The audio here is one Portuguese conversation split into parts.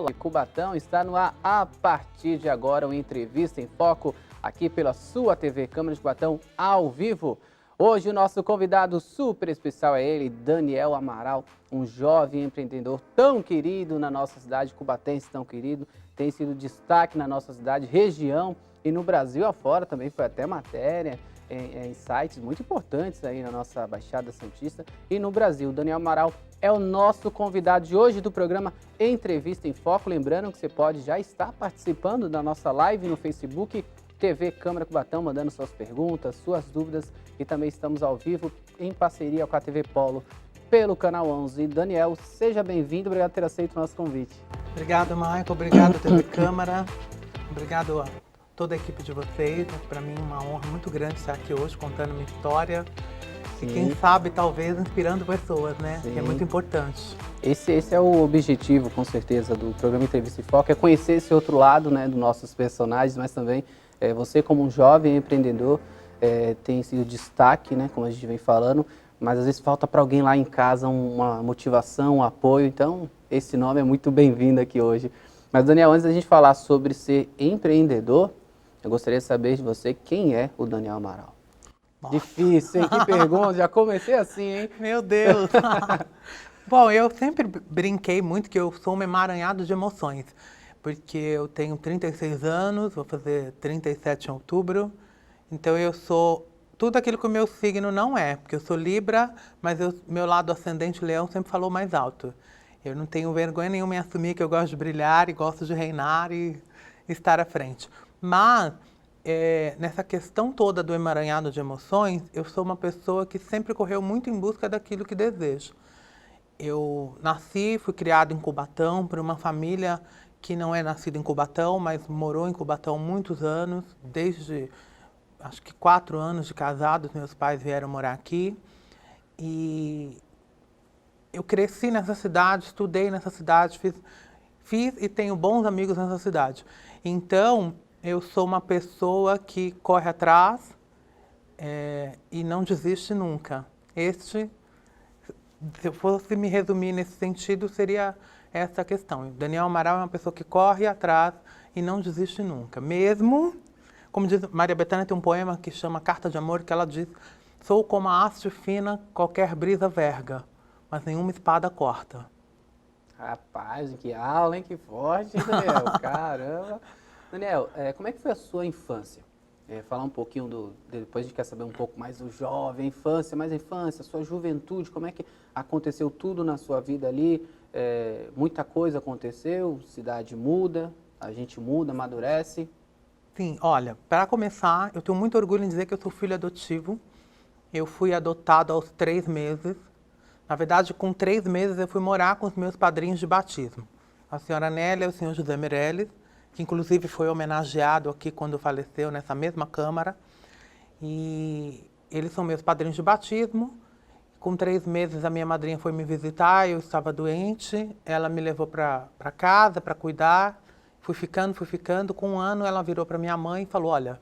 Paulo, Cubatão, está no ar a partir de agora, uma entrevista em foco aqui pela sua TV Câmara de Cubatão ao vivo. Hoje o nosso convidado super especial é ele, Daniel Amaral, um jovem empreendedor tão querido na nossa cidade, cubatense tão querido, tem sido destaque na nossa cidade, região e no Brasil afora também, foi até matéria em sites muito importantes aí na nossa Baixada Santista e no Brasil. Daniel Amaral é o nosso convidado de hoje do programa Entrevista em Foco. Lembrando que você pode já estar participando da nossa live no Facebook, TV Câmara Cubatão, mandando suas perguntas, suas dúvidas, e também estamos ao vivo em parceria com a TV Polo pelo Canal 11. Daniel, seja bem-vindo, obrigado por ter aceito o nosso convite. Obrigado, Michael, obrigado TV Câmara, obrigado a toda a equipe de vocês. Para mim é uma honra muito grande estar aqui hoje contando minha história. Sim. E quem sabe, talvez, inspirando pessoas, né? Sim. Que é muito importante. Esse é o objetivo, com certeza, do programa Entrevista em Foco, é conhecer esse outro lado, né, dos nossos personagens, mas também você como um jovem empreendedor tem sido destaque, né, como a gente vem falando, mas às vezes falta para alguém lá em casa uma motivação, um apoio, então esse nome é muito bem-vindo aqui hoje. Mas, Daniel, antes da gente falar sobre ser empreendedor, eu gostaria de saber de você quem é o Daniel Amaral. Nossa. Difícil, hein? Que pergunta, já comecei assim, hein? Meu Deus! Bom, eu sempre brinquei muito que eu sou um emaranhado de emoções, porque eu tenho 36 anos, vou fazer 37 em outubro, então eu sou tudo aquilo que o meu signo não é, porque eu sou Libra, mas meu lado ascendente Leão sempre falou mais alto. Eu não tenho vergonha nenhuma em assumir que eu gosto de brilhar e gosto de reinar e estar à frente. Mas, nessa questão toda do emaranhado de emoções, eu sou uma pessoa que sempre correu muito em busca daquilo que desejo. Eu nasci, fui criado em Cubatão por uma família que não é nascida em Cubatão, mas morou em Cubatão muitos anos, desde acho que 4 anos de casados, meus pais vieram morar aqui. E eu cresci nessa cidade, estudei nessa cidade, fiz e tenho bons amigos nessa cidade. Então, eu sou uma pessoa que corre atrás e não desiste nunca. Se eu fosse me resumir nesse sentido, seria essa a questão. Daniel Amaral é uma pessoa que corre atrás e não desiste nunca. Mesmo, como diz Maria Bethânia, tem um poema que chama Carta de Amor, que ela diz: sou como a haste fina, qualquer brisa verga, mas nenhuma espada corta. Rapaz, que aula, hein? Que forte, hein, Daniel? Caramba! Daniel, como é que foi a sua infância? Falar um pouquinho depois a gente quer saber um pouco mais do jovem, infância, sua juventude, como é que aconteceu tudo na sua vida ali? Muita coisa aconteceu, cidade muda, a gente muda, amadurece. Sim, olha, para começar, eu tenho muito orgulho em dizer que eu sou filho adotivo. Eu fui adotado aos 3 meses. Na verdade, com 3 meses eu fui morar com os meus padrinhos de batismo. A senhora Nélia e o senhor José Meirelles, que inclusive foi homenageado aqui quando faleceu nessa mesma Câmara. E eles são meus padrinhos de batismo. Com 3 meses a minha madrinha foi me visitar, eu estava doente, ela me levou para casa para cuidar. Fui ficando. Com 1 ano ela virou para minha mãe e falou: olha,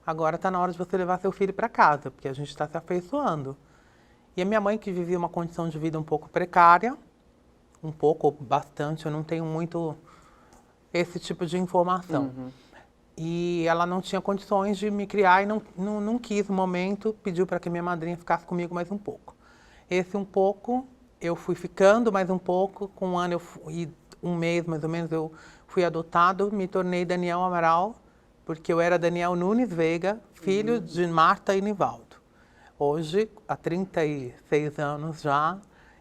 agora está na hora de você levar seu filho para casa, porque a gente está se afeiçoando. E a minha mãe, que vivia uma condição de vida um pouco precária, um pouco ou bastante, eu não tenho muito esse tipo de informação. Uhum. E ela não tinha condições de me criar e não quis no momento, pediu para que minha madrinha ficasse comigo mais um pouco. Esse um pouco, eu fui ficando mais um pouco, com 1 ano e 1 mês mais ou menos eu fui adotado, me tornei Daniel Amaral, porque eu era Daniel Nunes Veiga, filho de Marta e Nivaldo. Hoje, há 36 anos já,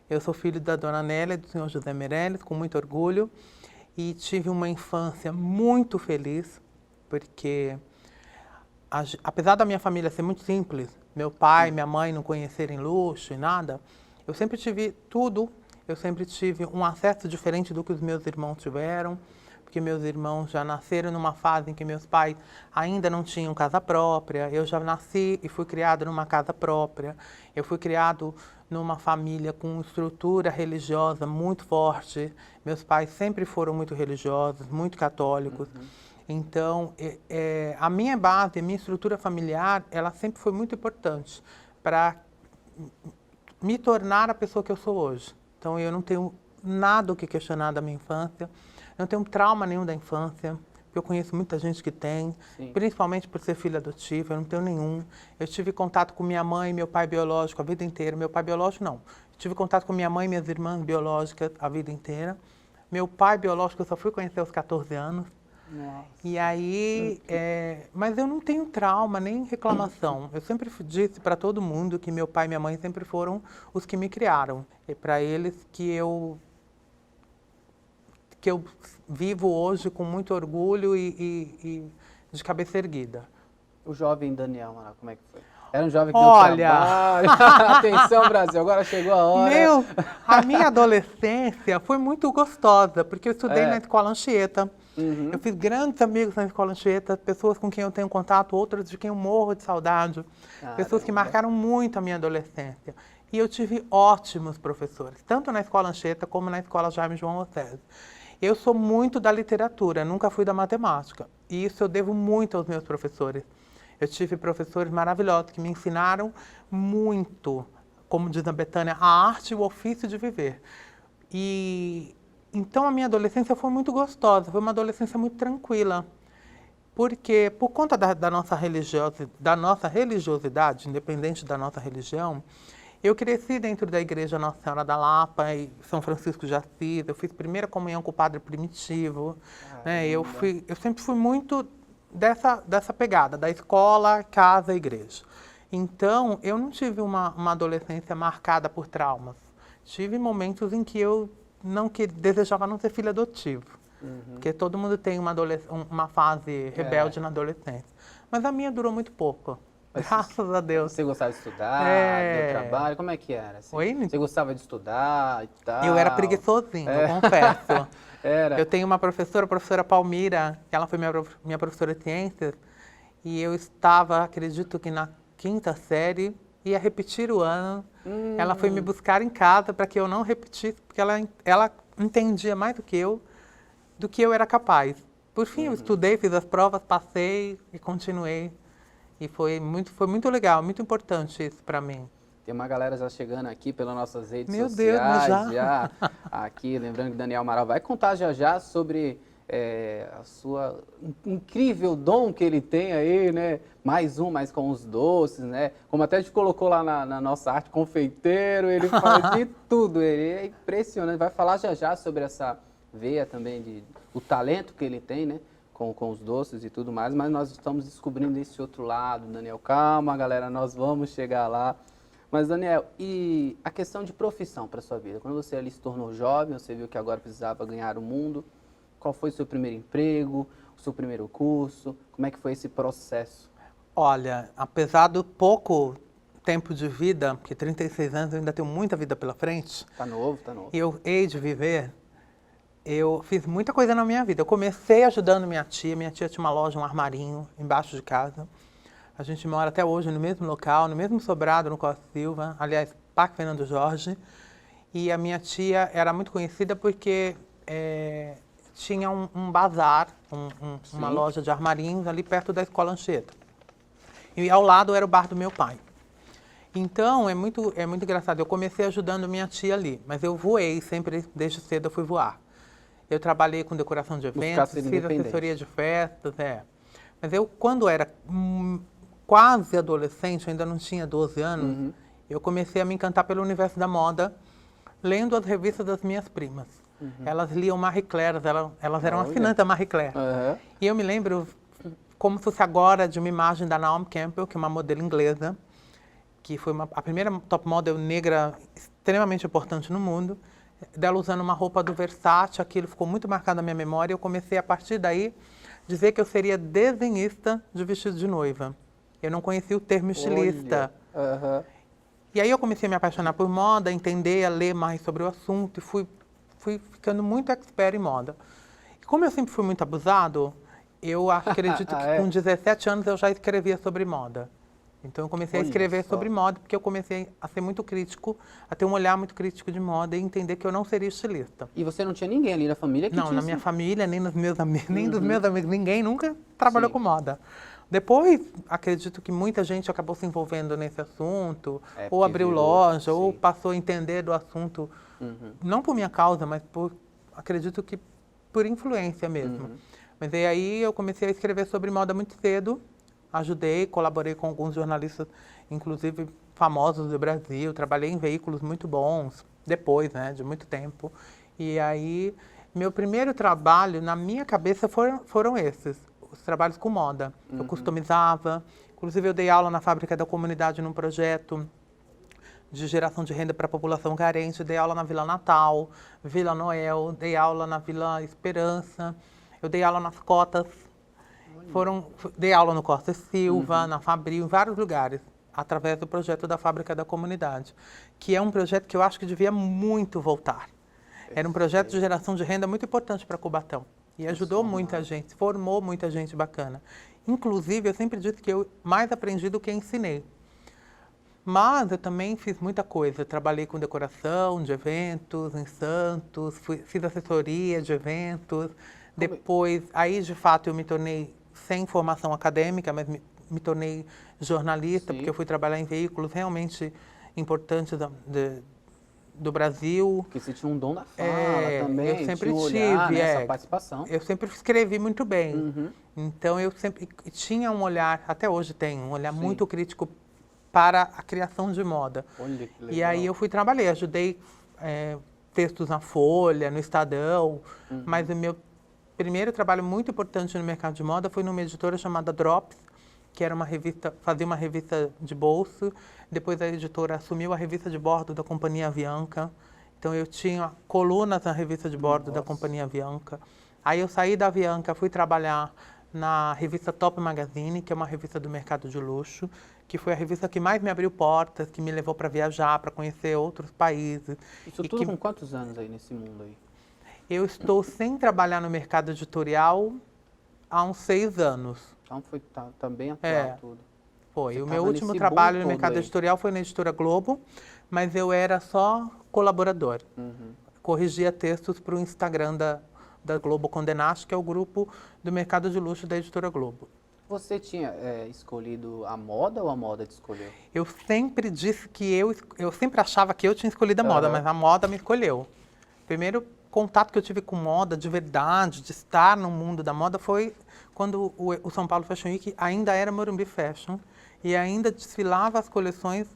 eu sou filho da dona Nélia e do senhor José Meirelles, com muito orgulho, e tive uma infância muito feliz, porque apesar da minha família ser muito simples, meu pai e minha mãe não conhecerem luxo e nada, eu sempre tive tudo, eu sempre tive um acesso diferente do que os meus irmãos tiveram, porque meus irmãos já nasceram numa fase em que meus pais ainda não tinham casa própria. Eu já nasci e fui criado numa casa própria. Eu fui criado numa família com estrutura religiosa muito forte. Meus pais sempre foram muito religiosos, muito católicos. Uhum. Então, a minha base, a minha estrutura familiar, ela sempre foi muito importante para me tornar a pessoa que eu sou hoje. Então, eu não tenho nada o que questionar da minha infância. não tenho trauma nenhum da infância, porque eu conheço muita gente que tem, Sim. principalmente por ser filha adotiva, eu não tenho nenhum. Eu tive contato com minha mãe e meu pai biológico a vida inteira. Meu pai biológico, não. Eu tive contato com minha mãe e minhas irmãs biológicas a vida inteira. Meu pai biológico eu só fui conhecer aos 14 anos. Nossa. E aí, mas eu não tenho trauma nem reclamação. Eu sempre disse para todo mundo que meu pai e minha mãe sempre foram os que me criaram. E para eles que eu vivo hoje com muito orgulho e de cabeça erguida. O jovem Daniel Amaral, como é que foi? Era um jovem que Olha! deu trabalho. Atenção, Brasil, agora chegou a hora. A minha adolescência foi muito gostosa, porque eu estudei na Escola Anchieta. Uhum. Eu fiz grandes amigos na Escola Anchieta, pessoas com quem eu tenho contato, outras de quem eu morro de saudade. Pessoas que marcaram muito a minha adolescência. E eu tive ótimos professores, tanto na Escola Anchieta como na Escola Jaime João Ossésio. Eu sou muito da literatura, nunca fui da matemática. E isso eu devo muito aos meus professores. Eu tive professores maravilhosos que me ensinaram muito, como diz a Betânia, a arte e o ofício de viver. E então a minha adolescência foi muito gostosa, foi uma adolescência muito tranquila. Porque, por conta da nossa religiosidade, independente da nossa religião, eu cresci dentro da Igreja Nossa Senhora da Lapa e São Francisco de Assis. Eu fiz primeira comunhão com o Padre Primitivo. Né? Eu sempre fui muito dessa pegada, da escola, casa, igreja. Então, eu não tive uma adolescência marcada por traumas. Tive momentos em que eu desejava não ser filho adotivo. Porque todo mundo tem uma fase rebelde na adolescência. Mas a minha durou muito pouco. Graças a Deus. Você gostava de estudar, do trabalho? Como é que era? Assim? Oi? Você gostava de estudar e tal? Eu era preguiçosinha, eu confesso. Era. Eu tenho uma professora, a professora Palmira, que ela foi minha professora de ciências, e eu estava, acredito que na 5ª série, ia repetir o ano. Ela foi me buscar em casa para que eu não repetisse, porque ela entendia mais do que eu era capaz. Por fim, eu estudei, fiz as provas, passei e continuei. E foi muito legal, muito importante isso para mim. Tem uma galera já chegando aqui pelas nossas redes Meu sociais. Deus, mas já aqui, lembrando que Daniel Amaral vai contar já sobre a sua incrível dom que ele tem aí, né? Mais com os doces, né? Como até a gente colocou lá na nossa arte, confeiteiro, ele faz de tudo, ele é impressionante. Vai falar já sobre essa veia também, o talento que ele tem, né? Com os doces e tudo mais, mas nós estamos descobrindo esse outro lado. Daniel, calma, galera, nós vamos chegar lá. Mas, Daniel, e a questão de profissão para sua vida? Quando você ali se tornou jovem, você viu que agora precisava ganhar o mundo, qual foi o seu primeiro emprego, o seu primeiro curso? Como é que foi esse processo? Olha, apesar do pouco tempo de vida, porque 36 anos eu ainda tenho muita vida pela frente. Tá novo, tá novo. E eu hei de viver. Eu fiz muita coisa na minha vida. Eu comecei ajudando minha tia tinha uma loja, um armarinho embaixo de casa. A gente mora até hoje no mesmo local, no mesmo sobrado, no Costa Silva, aliás, Parque Fernando Jorge. E a minha tia era muito conhecida porque tinha um bazar, uma loja de armarinhos ali perto da Escola Anchieta. E ao lado era o bar do meu pai. Então, é muito engraçado. Eu comecei ajudando minha tia ali, mas eu voei sempre, desde cedo eu fui voar. Eu trabalhei com decoração de eventos, fiz assessoria de festas, Mas eu, quando era quase adolescente, ainda não tinha 12 anos, eu comecei a me encantar pelo universo da moda, lendo as revistas das minhas primas. Elas liam Marie Claire, elas eram assinantes da Marie Claire. E eu me lembro, como se fosse agora, de uma imagem da Naomi Campbell, que é uma modelo inglesa, que foi a primeira top model negra extremamente importante no mundo, dela usando uma roupa do Versace. Aquilo ficou muito marcado na minha memória. Eu comecei, a partir daí, dizer que eu seria desenhista de vestido de noiva. Eu não conhecia o termo estilista. E aí eu comecei a me apaixonar por moda, entender, a ler mais sobre o assunto, e fui ficando muito expert em moda. E como eu sempre fui muito abusado, eu acredito que com 17 anos eu já escrevia sobre moda. Então eu comecei a escrever sobre moda, porque eu comecei a ser muito crítico, a ter um olhar muito crítico de moda e entender que eu não seria estilista. E você não tinha ninguém ali na família que Não, tinha na minha família, nem nos meus amigos, nem dos meus amigos, ninguém nunca trabalhou com moda. Depois, acredito que muita gente acabou se envolvendo nesse assunto, ou abriu loja, ou passou a entender do assunto, não por minha causa, mas acredito que por influência mesmo. Mas aí eu comecei a escrever sobre moda muito cedo, ajudei, colaborei com alguns jornalistas, inclusive famosos do Brasil, trabalhei em veículos muito bons, depois, né, de muito tempo. E aí, meu primeiro trabalho, na minha cabeça, foram esses, os trabalhos com moda. Eu customizava, inclusive eu dei aula na Fábrica da Comunidade num projeto de geração de renda para a população carente, dei aula na Vila Natal, Vila Noel, dei aula na Vila Esperança, eu dei aula nas cotas, dei aula no Costa e Silva, na Fabril, em vários lugares, através do projeto da Fábrica da Comunidade, que é um projeto que eu acho que devia muito voltar. Era um projeto de geração de renda muito importante para Cubatão e ajudou muita gente, formou muita gente bacana. Inclusive, eu sempre disse que eu mais aprendi do que ensinei. Mas eu também fiz muita coisa. Eu trabalhei com decoração de eventos em Santos, fiz assessoria de eventos. Depois, aí de fato eu me tornei sem formação acadêmica, mas me tornei jornalista, porque eu fui trabalhar em veículos realmente importantes do Brasil. Que você tinha um dom da fala também, eu sempre tinha um olhar, tive, né, essa participação. Eu sempre escrevi muito bem. Então eu sempre tinha um olhar, até hoje tenho, um olhar muito crítico para a criação de moda. Olha que legal. E aí eu trabalhei, ajudei textos na Folha, no Estadão, mas o meu primeiro trabalho muito importante no mercado de moda foi numa editora chamada Drops, que era uma revista, fazia uma revista de bolso. Depois a editora assumiu a revista de bordo da Companhia Avianca. Então eu tinha colunas na revista de bordo da Companhia Avianca. Aí eu saí da Avianca, fui trabalhar na revista Top Magazine, que é uma revista do mercado de luxo, que foi a revista que mais me abriu portas, que me levou para viajar, para conhecer outros países. Isso tudo com quantos anos aí nesse mundo aí? Eu estou sem trabalhar no mercado editorial há uns 6 anos. Então foi bem atual tudo. Foi. Você O meu tava último nesse trabalho boom no mercado todo aí. editorial foi na Editora Globo, mas eu era só colaborador. Corrigia textos para o Instagram da Globo Condenaste, que é o grupo do mercado de luxo da Editora Globo. Você tinha escolhido a moda ou a moda te escolheu? Eu sempre disse que eu sempre achava que eu tinha escolhido a moda, mas a moda me escolheu. Primeiro contato que eu tive com moda de verdade, de estar no mundo da moda, foi quando o São Paulo Fashion Week ainda era Morumbi Fashion e ainda desfilava as coleções,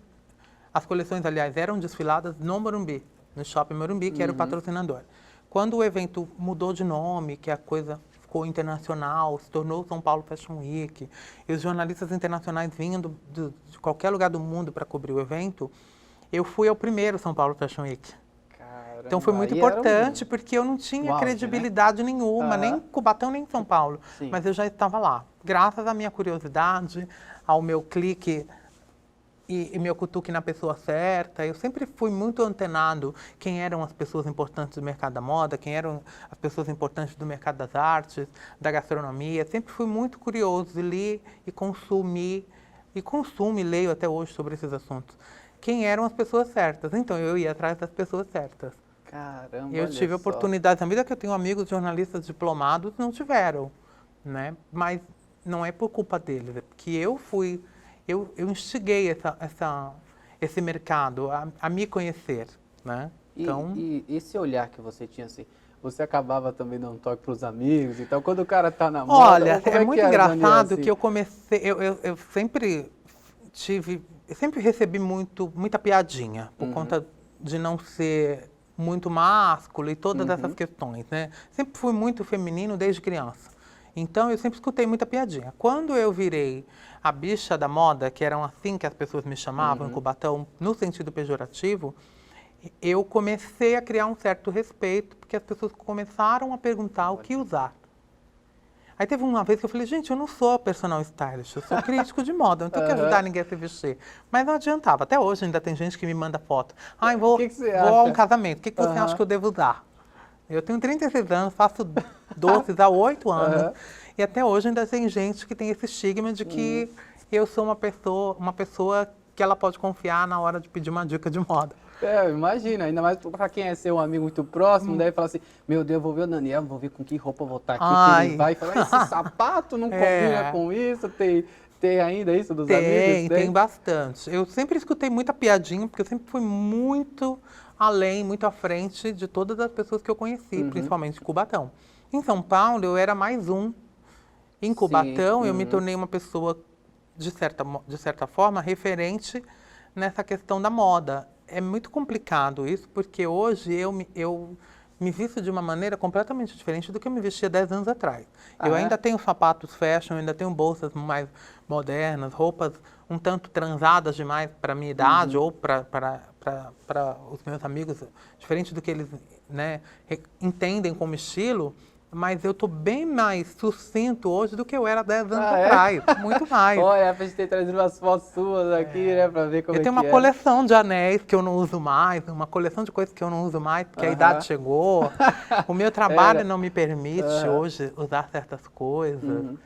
aliás, eram desfiladas no Morumbi, no Shopping Morumbi, que era o patrocinador. Quando o evento mudou de nome, que a coisa ficou internacional, se tornou São Paulo Fashion Week, e os jornalistas internacionais vinham de qualquer lugar do mundo para cobrir o evento, eu fui ao primeiro São Paulo Fashion Week. Caramba, Então foi muito importante, porque eu não tinha credibilidade nenhuma, nem em Cubatão, nem em São Paulo. Sim. Mas eu já estava lá. Graças à minha curiosidade, ao meu clique e meu cutuque na pessoa certa. Eu sempre fui muito antenado quem eram as pessoas importantes do mercado da moda, quem eram as pessoas importantes do mercado das artes, da gastronomia. Sempre fui muito curioso de ler e consumir, e consumo e leio até hoje sobre esses assuntos. Quem eram as pessoas certas. Então eu ia atrás das pessoas certas. Caramba, Eu tive oportunidades na vida que eu tenho amigos jornalistas diplomados, não tiveram, né? Mas não é por culpa deles, é porque eu instiguei esse mercado a me conhecer, né? Então... E esse olhar que você tinha assim, você acabava também dando um toque para os amigos, então quando o cara tá na moda... Olha, é muito engraçado que eu comecei, eu sempre recebi muita piadinha, por conta de não ser muito másculo e todas essas questões, né? Sempre fui muito feminino desde criança. Então, eu sempre escutei muita piadinha. Quando eu virei a bicha da moda, que eram assim que as pessoas me chamavam em Cubatão, no sentido pejorativo, eu comecei a criar um certo respeito, porque as pessoas começaram a perguntar o que usar. Aí teve uma vez que eu falei, gente, eu não sou personal stylist, eu sou crítico de moda, eu não tenho que ajudar ninguém a se vestir. Mas não adiantava, até hoje ainda tem gente que me manda foto. Ai, vou a um casamento, o que você acha que eu devo usar? Eu tenho 36 anos, faço doces há 8 anos, e até hoje ainda tem gente que tem esse estigma de que eu sou uma pessoa que ela pode confiar na hora de pedir uma dica de moda. Imagina, ainda mais para quem é seu amigo muito próximo, daí fala assim, meu Deus, eu vou ver o Daniel, vou ver com que roupa eu vou estar aqui, que ele vai falar, esse sapato não combina com isso, tem ainda isso dos amigos? Tem bastante. Eu sempre escutei muita piadinha, porque eu sempre fui muito além, muito à frente de todas as pessoas que eu conheci, principalmente de Cubatão. Em São Paulo, eu era mais um. Em Cubatão, eu me tornei uma pessoa, de certa forma, referente nessa questão da moda. É muito complicado isso, porque hoje eu me visto de uma maneira completamente diferente do que eu me vestia 10 anos atrás. Eu ainda tenho sapatos fashion, ainda tenho bolsas mais modernas, roupas um tanto transadas demais para a minha idade ou para os meus amigos, diferente do que eles, né, entendem como estilo. Mas eu estou bem mais sucinto hoje do que eu era 10 anos atrás. Muito mais. Olha, a gente tem trazido umas fotos suas aqui, né, para ver como é que é. Eu tenho uma coleção de anéis que eu não uso mais, uma coleção de coisas que eu não uso mais, porque a idade chegou. O meu trabalho não me permite hoje usar certas coisas.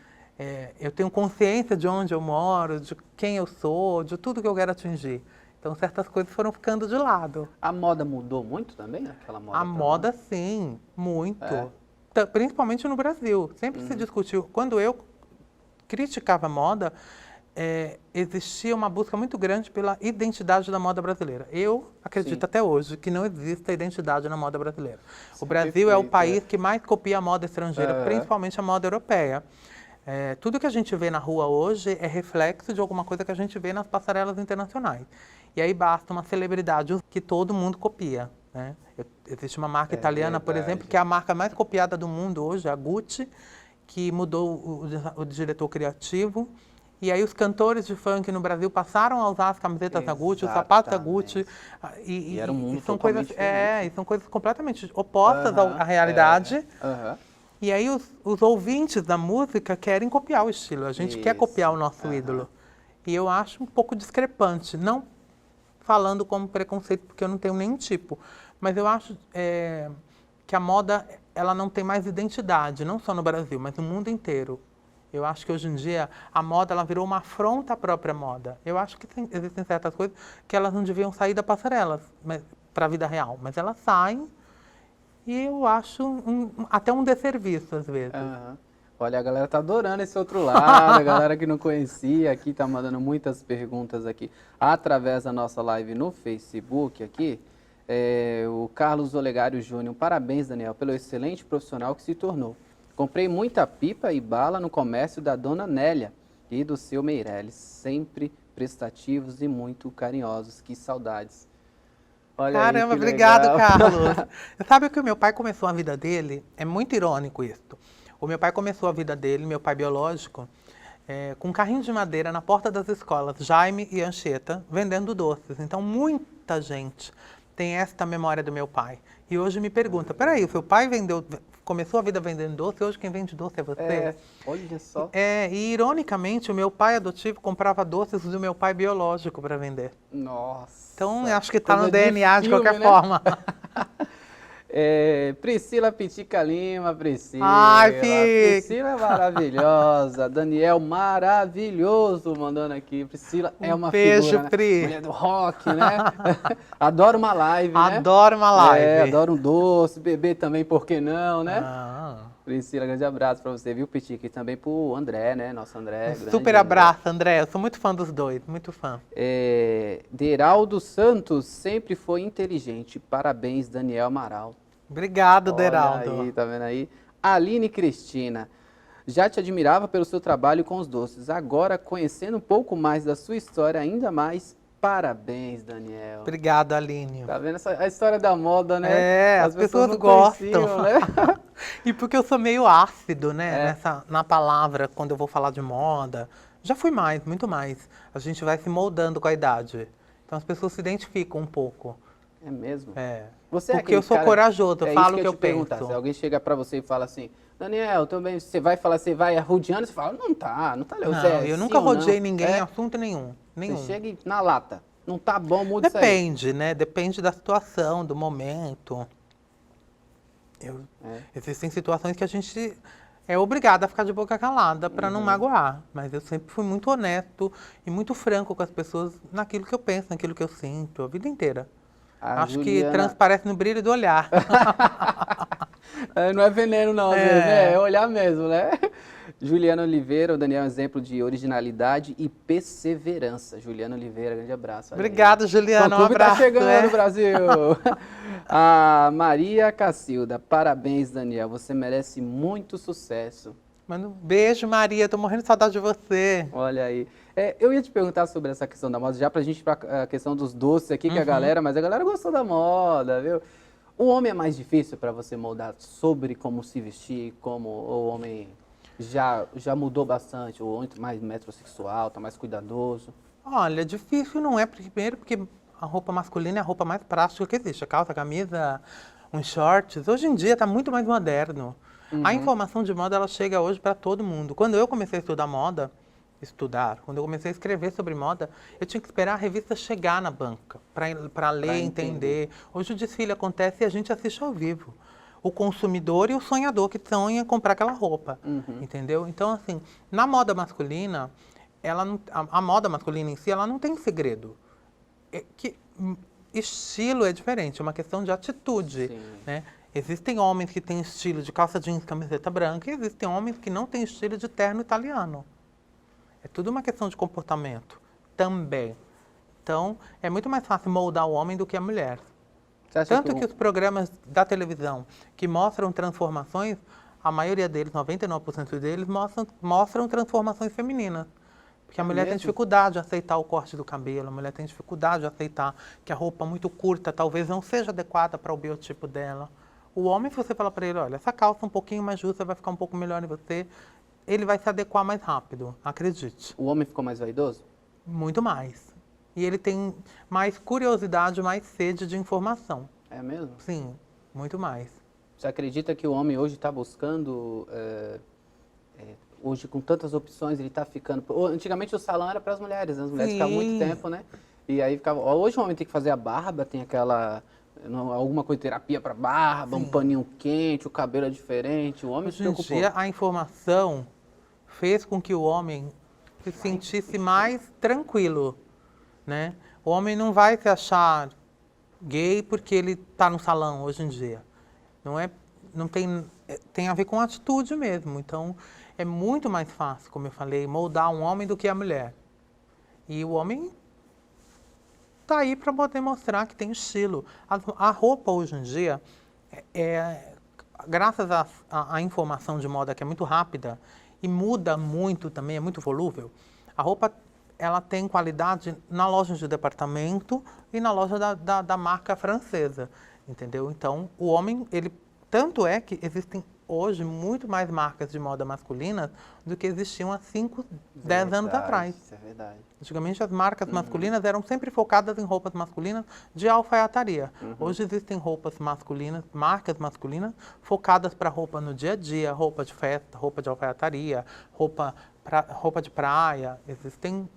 Eu tenho consciência de onde eu moro, de quem eu sou, de tudo que eu quero atingir. Então, certas coisas foram ficando de lado. A moda mudou muito também? Aquela moda a moda, sim, muito. Principalmente no Brasil. Sempre se discutiu. Quando eu criticava a moda, existia uma busca muito grande pela identidade da moda brasileira. Eu acredito até hoje que não existe a identidade na moda brasileira. O Brasil é o país que mais copia a moda estrangeira, principalmente a moda europeia. Tudo que a gente vê na rua hoje é reflexo de alguma coisa que a gente vê nas passarelas internacionais. E aí basta uma celebridade que todo mundo copia. Né? Existe uma marca italiana, por exemplo, que é a marca mais copiada do mundo hoje, a Gucci, que mudou o diretor criativo. E aí os cantores de funk no Brasil passaram a usar as camisetas da Gucci, os sapatos da Gucci. E era um mundo são totalmente coisas, e são coisas completamente opostas à realidade. E aí os ouvintes da música querem copiar o estilo. A gente quer copiar o nosso ídolo. E eu acho um pouco discrepante. Não falando como preconceito, porque eu não tenho nenhum tipo. Mas eu acho que a moda ela não tem mais identidade, não só no Brasil, mas no mundo inteiro. Eu acho que hoje em dia a moda ela virou uma afronta à própria moda. Eu acho que existem certas coisas que elas não deviam sair da passarela para a vida real, mas elas saem e eu acho até um desserviço às vezes. Olha, a galera tá adorando esse outro lado, a galera que não conhecia aqui tá mandando muitas perguntas aqui através da nossa live no Facebook aqui. O Carlos Olegário Júnior, parabéns, Daniel, pelo excelente profissional que se tornou. Comprei muita pipa e bala no comércio da dona Nélia e do seu Meirelles, sempre prestativos e muito carinhosos. Que saudades. Olha Caramba, aí, obrigado, Carlos. Sabe que o meu pai começou a vida dele, é muito irônico isso. O meu pai começou a vida dele, meu pai biológico, com um carrinho de madeira na porta das escolas, Jaime e Anchieta, vendendo doces. Então, muita gente tem esta memória do meu pai. E hoje me pergunta, peraí, o seu pai começou a vida vendendo doce, hoje quem vende doce é você? Olha só. E ironicamente, o meu pai adotivo comprava doces do meu pai biológico para vender. Nossa. Então, acho que está no DNA de qualquer forma. Priscila Pitica Lima, Priscila. Ai, Priscila é maravilhosa. Daniel, maravilhoso, mandando aqui. Priscila é uma beijo, figura, Pri. Né? Mulher do rock, né? Adoro uma live, né? Adoro uma live. Adoro um doce, beber também, por que não, né? Priscila, grande abraço pra você, viu, Pitica? E também pro André, né? Nosso André. Super abraço, André. Eu sou muito fã dos dois, muito fã. Deraldo Santos sempre foi inteligente. Parabéns, Daniel Amaral. Obrigado, Deraldo. Olha aí, tá vendo aí? Aline Cristina. Já te admirava pelo seu trabalho com os doces. Agora, conhecendo um pouco mais da sua história, ainda mais, parabéns, Daniel. Obrigado, Aline. Tá vendo a história da moda, né? As pessoas gostam. Né? E porque eu sou meio ácido, né? Na palavra, quando eu vou falar de moda. Já fui mais, muito mais. A gente vai se moldando com a idade. Então as pessoas se identificam um pouco. É mesmo? Você porque eu sou corajoso, eu falo o que eu penso. Se alguém chega pra você e fala assim, Daniel, também você vai falar, você vai arrodeando, você fala, não tá legal. Não, eu nunca rodeei ninguém em assunto nenhum. Você chega na lata, não tá bom, muda isso aí. Depende, né? Depende da situação, do momento. Existem situações que a gente é obrigado a ficar de boca calada para não magoar. Mas eu sempre fui muito honesto e muito franco com as pessoas naquilo que eu penso, naquilo que eu sinto, a vida inteira. Acho Juliana... que transparece no brilho do olhar. Não é veneno não, às vezes, né? É olhar mesmo, né? Juliana Oliveira, o Daniel é um exemplo de originalidade e perseverança. Juliana Oliveira, grande abraço. Obrigada, Juliana. Um Fã-clube tá abraço. chegando, Brasil. A Maria Cacilda, parabéns, Daniel. Você merece muito sucesso. Manda um beijo, Maria. Tô morrendo de saudade de você. Olha aí. Eu ia te perguntar sobre essa questão da moda, já pra gente ir pra a questão dos doces aqui, que a galera, mas a galera gostou da moda, viu? O homem é mais difícil para você moldar sobre como se vestir, como o homem já mudou bastante, o homem tá mais metrosexual, tá mais cuidadoso. Olha, difícil não é, primeiro porque a roupa masculina é a roupa mais prática que existe. A calça, a camisa, uns shorts. Hoje em dia está muito mais moderno. A informação de moda, ela chega hoje para todo mundo. Quando eu comecei a quando eu comecei a escrever sobre moda, eu tinha que esperar a revista chegar na banca para ler, entender. Hoje o desfile acontece e a gente assiste ao vivo. O consumidor e o sonhador que sonha comprar aquela roupa, entendeu? Então, assim, na moda masculina, a moda masculina em si, ela não tem segredo. Estilo é diferente, é uma questão de atitude, né? Existem homens que têm estilo de calça jeans, camiseta branca, e existem homens que não têm estilo de terno italiano. É tudo uma questão de comportamento também. Então, é muito mais fácil moldar o homem do que a mulher. Tanto que os programas da televisão que mostram transformações, a maioria deles, 99% deles, mostram transformações femininas. Porque a mulher tem dificuldade de aceitar o corte do cabelo, a mulher tem dificuldade de aceitar que a roupa muito curta talvez não seja adequada para o biotipo dela. O homem, se você falar para ele, olha, essa calça um pouquinho mais justa vai ficar um pouco melhor em você, ele vai se adequar mais rápido, acredite. O homem ficou mais vaidoso? Muito mais. E ele tem mais curiosidade, mais sede de informação. É mesmo? Sim, muito mais. Você acredita que o homem hoje está buscando, hoje com tantas opções, ele está ficando... Antigamente o salão era para as mulheres, né? As mulheres ficavam muito tempo, né? E aí ficava... Hoje o homem tem que fazer a barba, tem aquela... alguma coisa de terapia para barba, um paninho quente, o cabelo é diferente, o homem se preocupou. Hoje em dia a informação fez com que o homem se sentisse mais tranquilo, né? O homem não vai se achar gay porque ele está no salão hoje em dia. Não tem a ver com atitude mesmo. Então, é muito mais fácil, como eu falei, moldar um homem do que a mulher. E o homem está aí para poder mostrar que tem estilo. A roupa hoje em dia, graças à informação de moda que é muito rápida e muda muito também, é muito volúvel, a roupa ela tem qualidade na loja de departamento e na loja da marca francesa, entendeu? Então, o homem, tanto é que existem hoje muito mais marcas de moda masculina do que existiam há 5, 10 anos atrás. Isso é verdade. Antigamente as marcas masculinas eram sempre focadas em roupas masculinas de alfaiataria. Hoje existem marcas masculinas focadas para roupa no dia a dia, roupa de festa, roupa de alfaiataria, roupa de praia. Existem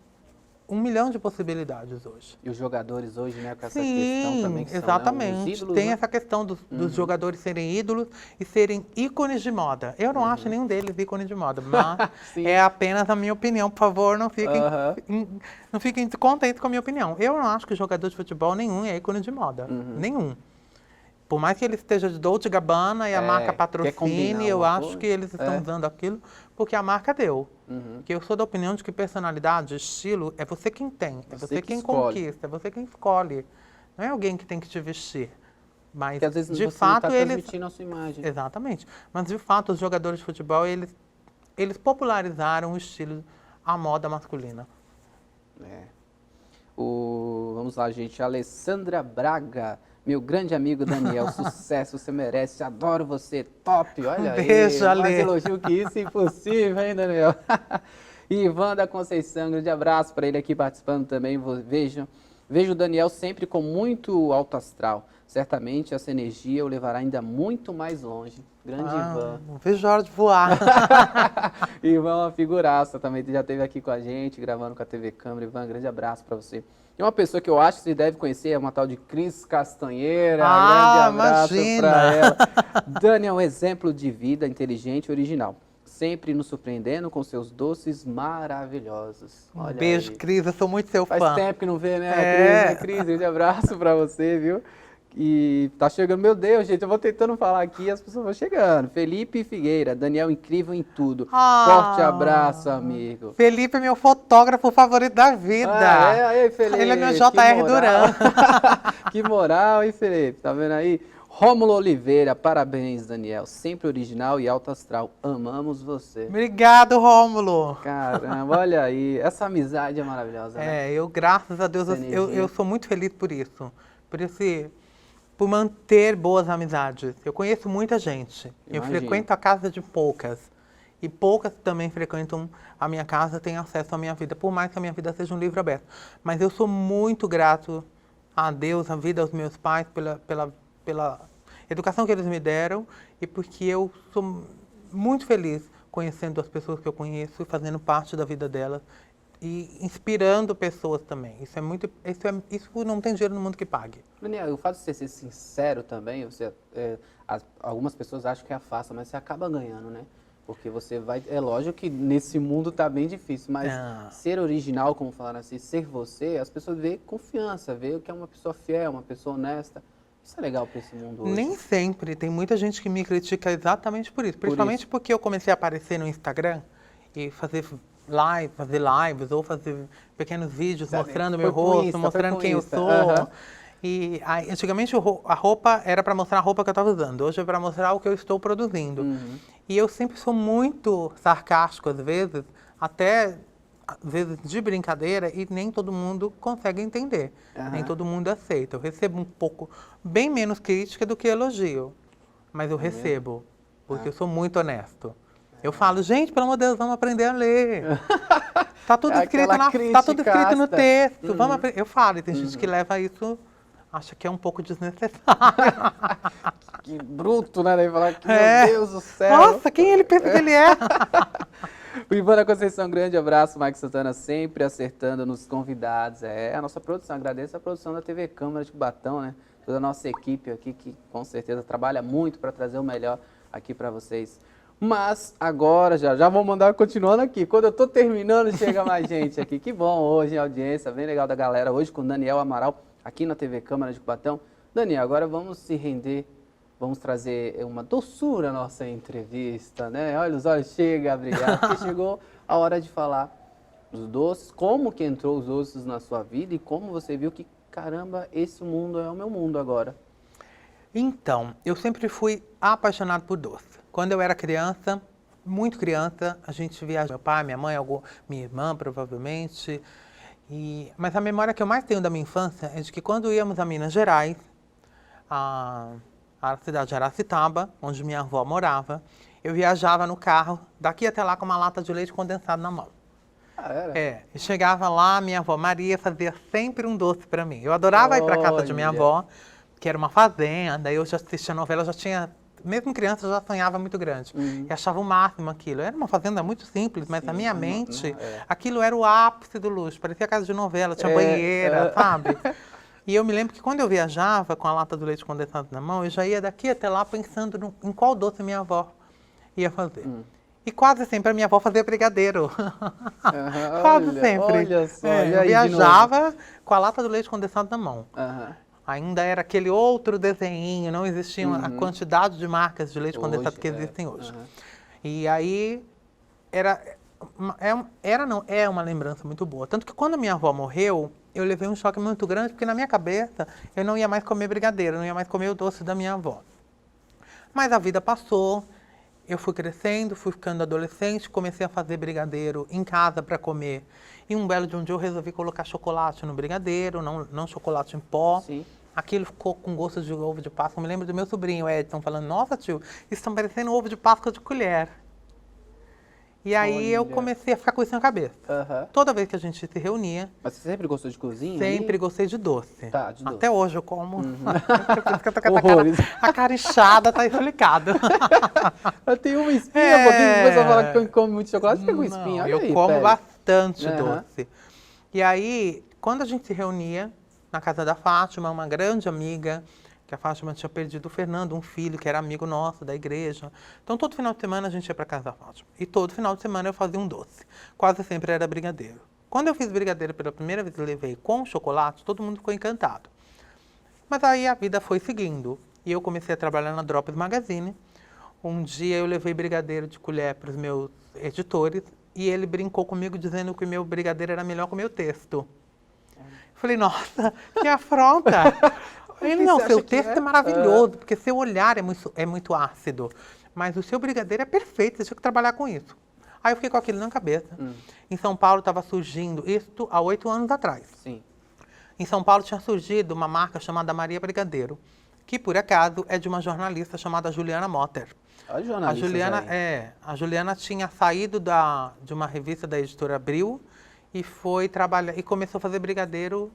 1 milhão de possibilidades hoje. E os jogadores hoje, né, com essa questão também que exatamente. são, né, os ídolos, tem né? essa questão dos jogadores serem ídolos e serem ícones de moda. Eu não acho nenhum deles ícone de moda, mas é apenas a minha opinião. Por favor, não fiquem descontentes com a minha opinião. Eu não acho que jogador de futebol nenhum é ícone de moda. Nenhum. Por mais que ele esteja de Dolce & Gabbana e a marca patrocine, eu acho que eles estão usando aquilo porque a marca deu. Porque eu sou da opinião de que personalidade, estilo, é você quem tem, é você quem conquista, é você quem escolhe. Não é alguém que tem que te vestir. Mas, porque às vezes de você fato, não tá transmitindo a sua imagem. Exatamente. Mas, de fato, os jogadores de futebol, eles popularizaram o estilo, a moda masculina. Vamos lá, gente. Alessandra Braga. Meu grande amigo Daniel, sucesso, você merece, adoro você, top, olha aí. Beijo, Ale. Mais elogio que isso, impossível, hein, Daniel? Ivan da Conceição, grande abraço para ele aqui participando também. Vejo o Daniel sempre com muito alto astral. Certamente essa energia o levará ainda muito mais longe. Grande Ivan. Não vejo a hora de voar. Ivan é uma figuraça também, já esteve aqui com a gente, gravando com a TV Câmara. Ivan, grande abraço para você. E uma pessoa que eu acho que você deve conhecer é uma tal de Cris Castanheira. Grande abraço para ela. Dani é um exemplo de vida inteligente e original. Sempre nos surpreendendo com seus doces maravilhosos. Olha Beijo, aí. Cris, eu sou muito seu fã. Faz tempo que não vê, né, Cris? Cris, grande abraço para você, viu? E tá chegando, meu Deus, gente, eu vou tentando falar aqui e as pessoas vão chegando. Felipe Figueira, Daniel incrível em tudo. Forte abraço, amigo. Felipe é meu fotógrafo favorito da vida. Aí, Felipe. Ele é meu JR Duran. Que moral, hein, Felipe? Tá vendo aí? Rômulo Oliveira, parabéns, Daniel. Sempre original e alto astral. Amamos você. Obrigado, Rômulo. Caramba, olha aí. Essa amizade é maravilhosa, né? Eu, graças a Deus, eu sou muito feliz por isso. Por manter boas amizades. Eu conheço muita gente. Eu frequento a casa de poucas. E poucas também frequentam a minha casa, têm acesso à minha vida. Por mais que a minha vida seja um livro aberto. Mas eu sou muito grato a Deus, à vida, aos meus pais, pela educação que eles me deram. E porque eu sou muito feliz conhecendo as pessoas que eu conheço e fazendo parte da vida delas. E inspirando pessoas também. Isso não tem dinheiro no mundo que pague. Daniel, o fato de você ser sincero também, algumas pessoas acham que afasta, mas você acaba ganhando, né? Porque você vai... É lógico que nesse mundo tá bem difícil, mas ser original, como falaram assim, ser você, as pessoas veem confiança, veem que é uma pessoa fiel, uma pessoa honesta. Isso é legal para esse mundo hoje. Nem sempre. Tem muita gente que me critica exatamente por isso. Principalmente porque eu comecei a aparecer no Instagram e fazer lives ou fazer pequenos vídeos mostrando meu rosto, mostrando quem eu sou. E aí, antigamente a roupa era para mostrar a roupa que eu estava usando, hoje é para mostrar o que eu estou produzindo. E eu sempre sou muito sarcástico às vezes de brincadeira, e nem todo mundo consegue entender, nem todo mundo aceita. Eu recebo um pouco, bem menos crítica do que elogio, mas eu recebo, porque eu sou muito honesto. Eu falo, gente, pelo amor de Deus, vamos aprender a ler. Tá tudo escrito no texto. Vamos aprender. Eu falo, e tem gente que leva isso, acha que é um pouco desnecessário. Que bruto, né? Daí falar que, meu Deus do céu. Nossa, quem ele pensa que ele é? Ivana Conceição, grande abraço. Mike Santana sempre acertando nos convidados. É a nossa produção, agradeço a produção da TV Câmara de Cubatão, né? Toda a nossa equipe aqui que com certeza trabalha muito para trazer o melhor aqui para vocês. Mas agora já vou mandar continuando aqui. Quando eu tô terminando, chega mais gente aqui. Que bom hoje a audiência, bem legal da galera. Hoje com o Daniel Amaral, aqui na TV Câmara de Cubatão. Daniel, agora vamos se render, vamos trazer uma doçura à nossa entrevista, né? Olha, os olhos chegam a brilhar, porque chegou a hora de falar dos doces, como que entrou os doces na sua vida e como você viu que, caramba, esse mundo é o meu mundo agora. Então, eu sempre fui apaixonado por doce. Quando eu era criança, muito criança, a gente viajava, meu pai, minha mãe, minha irmã, provavelmente. Mas a memória que eu mais tenho da minha infância é de que quando íamos a Minas Gerais, a cidade de Aracitaba, onde minha avó morava, eu viajava no carro, daqui até lá com uma lata de leite condensado na mão. Era? E chegava lá, minha avó Maria fazia sempre um doce para mim. Eu adorava ir para a casa de minha avó, que era uma fazenda, eu já assistia novela, já tinha... Mesmo criança, eu já sonhava muito grande. E achava o máximo aquilo. Era uma fazenda muito simples, mas na minha mente, aquilo era o ápice do luxo. Parecia casa de novela, tinha banheira, sabe? E eu me lembro que quando eu viajava com a lata do leite condensado na mão, eu já ia daqui até lá pensando em qual doce minha avó ia fazer. E quase sempre a minha avó fazia brigadeiro. Quase sempre. Olha só. Eu viajava com a lata do leite condensado na mão. Ainda era aquele outro desenho, não existia a quantidade de marcas de leite condensado que existem hoje. E aí, é uma lembrança muito boa. Tanto que quando minha avó morreu, eu levei um choque muito grande, porque na minha cabeça, eu não ia mais comer brigadeiro, não ia mais comer o doce da minha avó. Mas a vida passou, eu fui crescendo, fui ficando adolescente, comecei a fazer brigadeiro em casa para comer. E um belo de um dia eu resolvi colocar chocolate no brigadeiro, não chocolate em pó. Sim. Aquilo ficou com gosto de ovo de Páscoa. Eu me lembro do meu sobrinho, Edson, falando, nossa tio, isso está parecendo ovo de Páscoa de colher. E aí eu comecei a ficar com isso na cabeça. Toda vez que a gente se reunia... Mas você sempre gostou de cozinha? Sempre gostei de doce. Tá, de doce. Até hoje eu como. A cara inchada, tá explicado. Eu tenho uma espinha, porque a pessoa fala que come muito chocolate, fica com espinha. Olha eu aí, como bastante doce. E aí, quando a gente se reunia na casa da Fátima, uma grande amiga, que a Fátima tinha perdido o Fernando, um filho que era amigo nosso da igreja. Então, todo final de semana a gente ia para casa da Fátima. E todo final de semana eu fazia um doce. Quase sempre era brigadeiro. Quando eu fiz brigadeiro pela primeira vez e levei com chocolate, todo mundo ficou encantado. Mas aí a vida foi seguindo. E eu comecei a trabalhar na Drops Magazine. Um dia eu levei brigadeiro de colher para os meus editores e ele brincou comigo dizendo que o meu brigadeiro era melhor que o meu texto. Falei, nossa, que afronta! Ele, não, seu texto é maravilhoso, porque seu olhar é muito ácido. Mas o seu brigadeiro é perfeito, você tinha que trabalhar com isso. Aí eu fiquei com aquilo na cabeça. Em São Paulo estava surgindo, isso há 8 anos atrás. Sim. Em São Paulo tinha surgido uma marca chamada Maria Brigadeiro, que por acaso é de uma jornalista chamada Juliana Motter. A Juliana tinha saído de uma revista da editora Abril e foi trabalhar e começou a fazer brigadeiro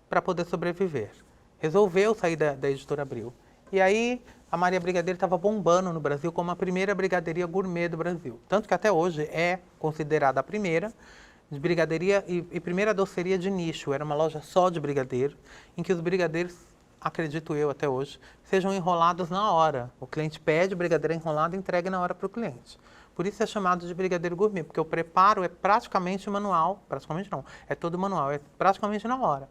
para poder sobreviver. Resolveu sair da editora Abril. E aí a Maria Brigadeiro estava bombando no Brasil como a primeira brigadeiria gourmet do Brasil. Tanto que até hoje é considerada a primeira de brigadeiria e primeira doceria de nicho. Era uma loja só de brigadeiro, em que os brigadeiros, acredito eu até hoje, sejam enrolados na hora. O cliente pede o brigadeiro enrolado e entrega na hora para o cliente. Por isso é chamado de brigadeiro gourmet, porque o preparo é praticamente manual, praticamente não, é todo manual, é praticamente na hora.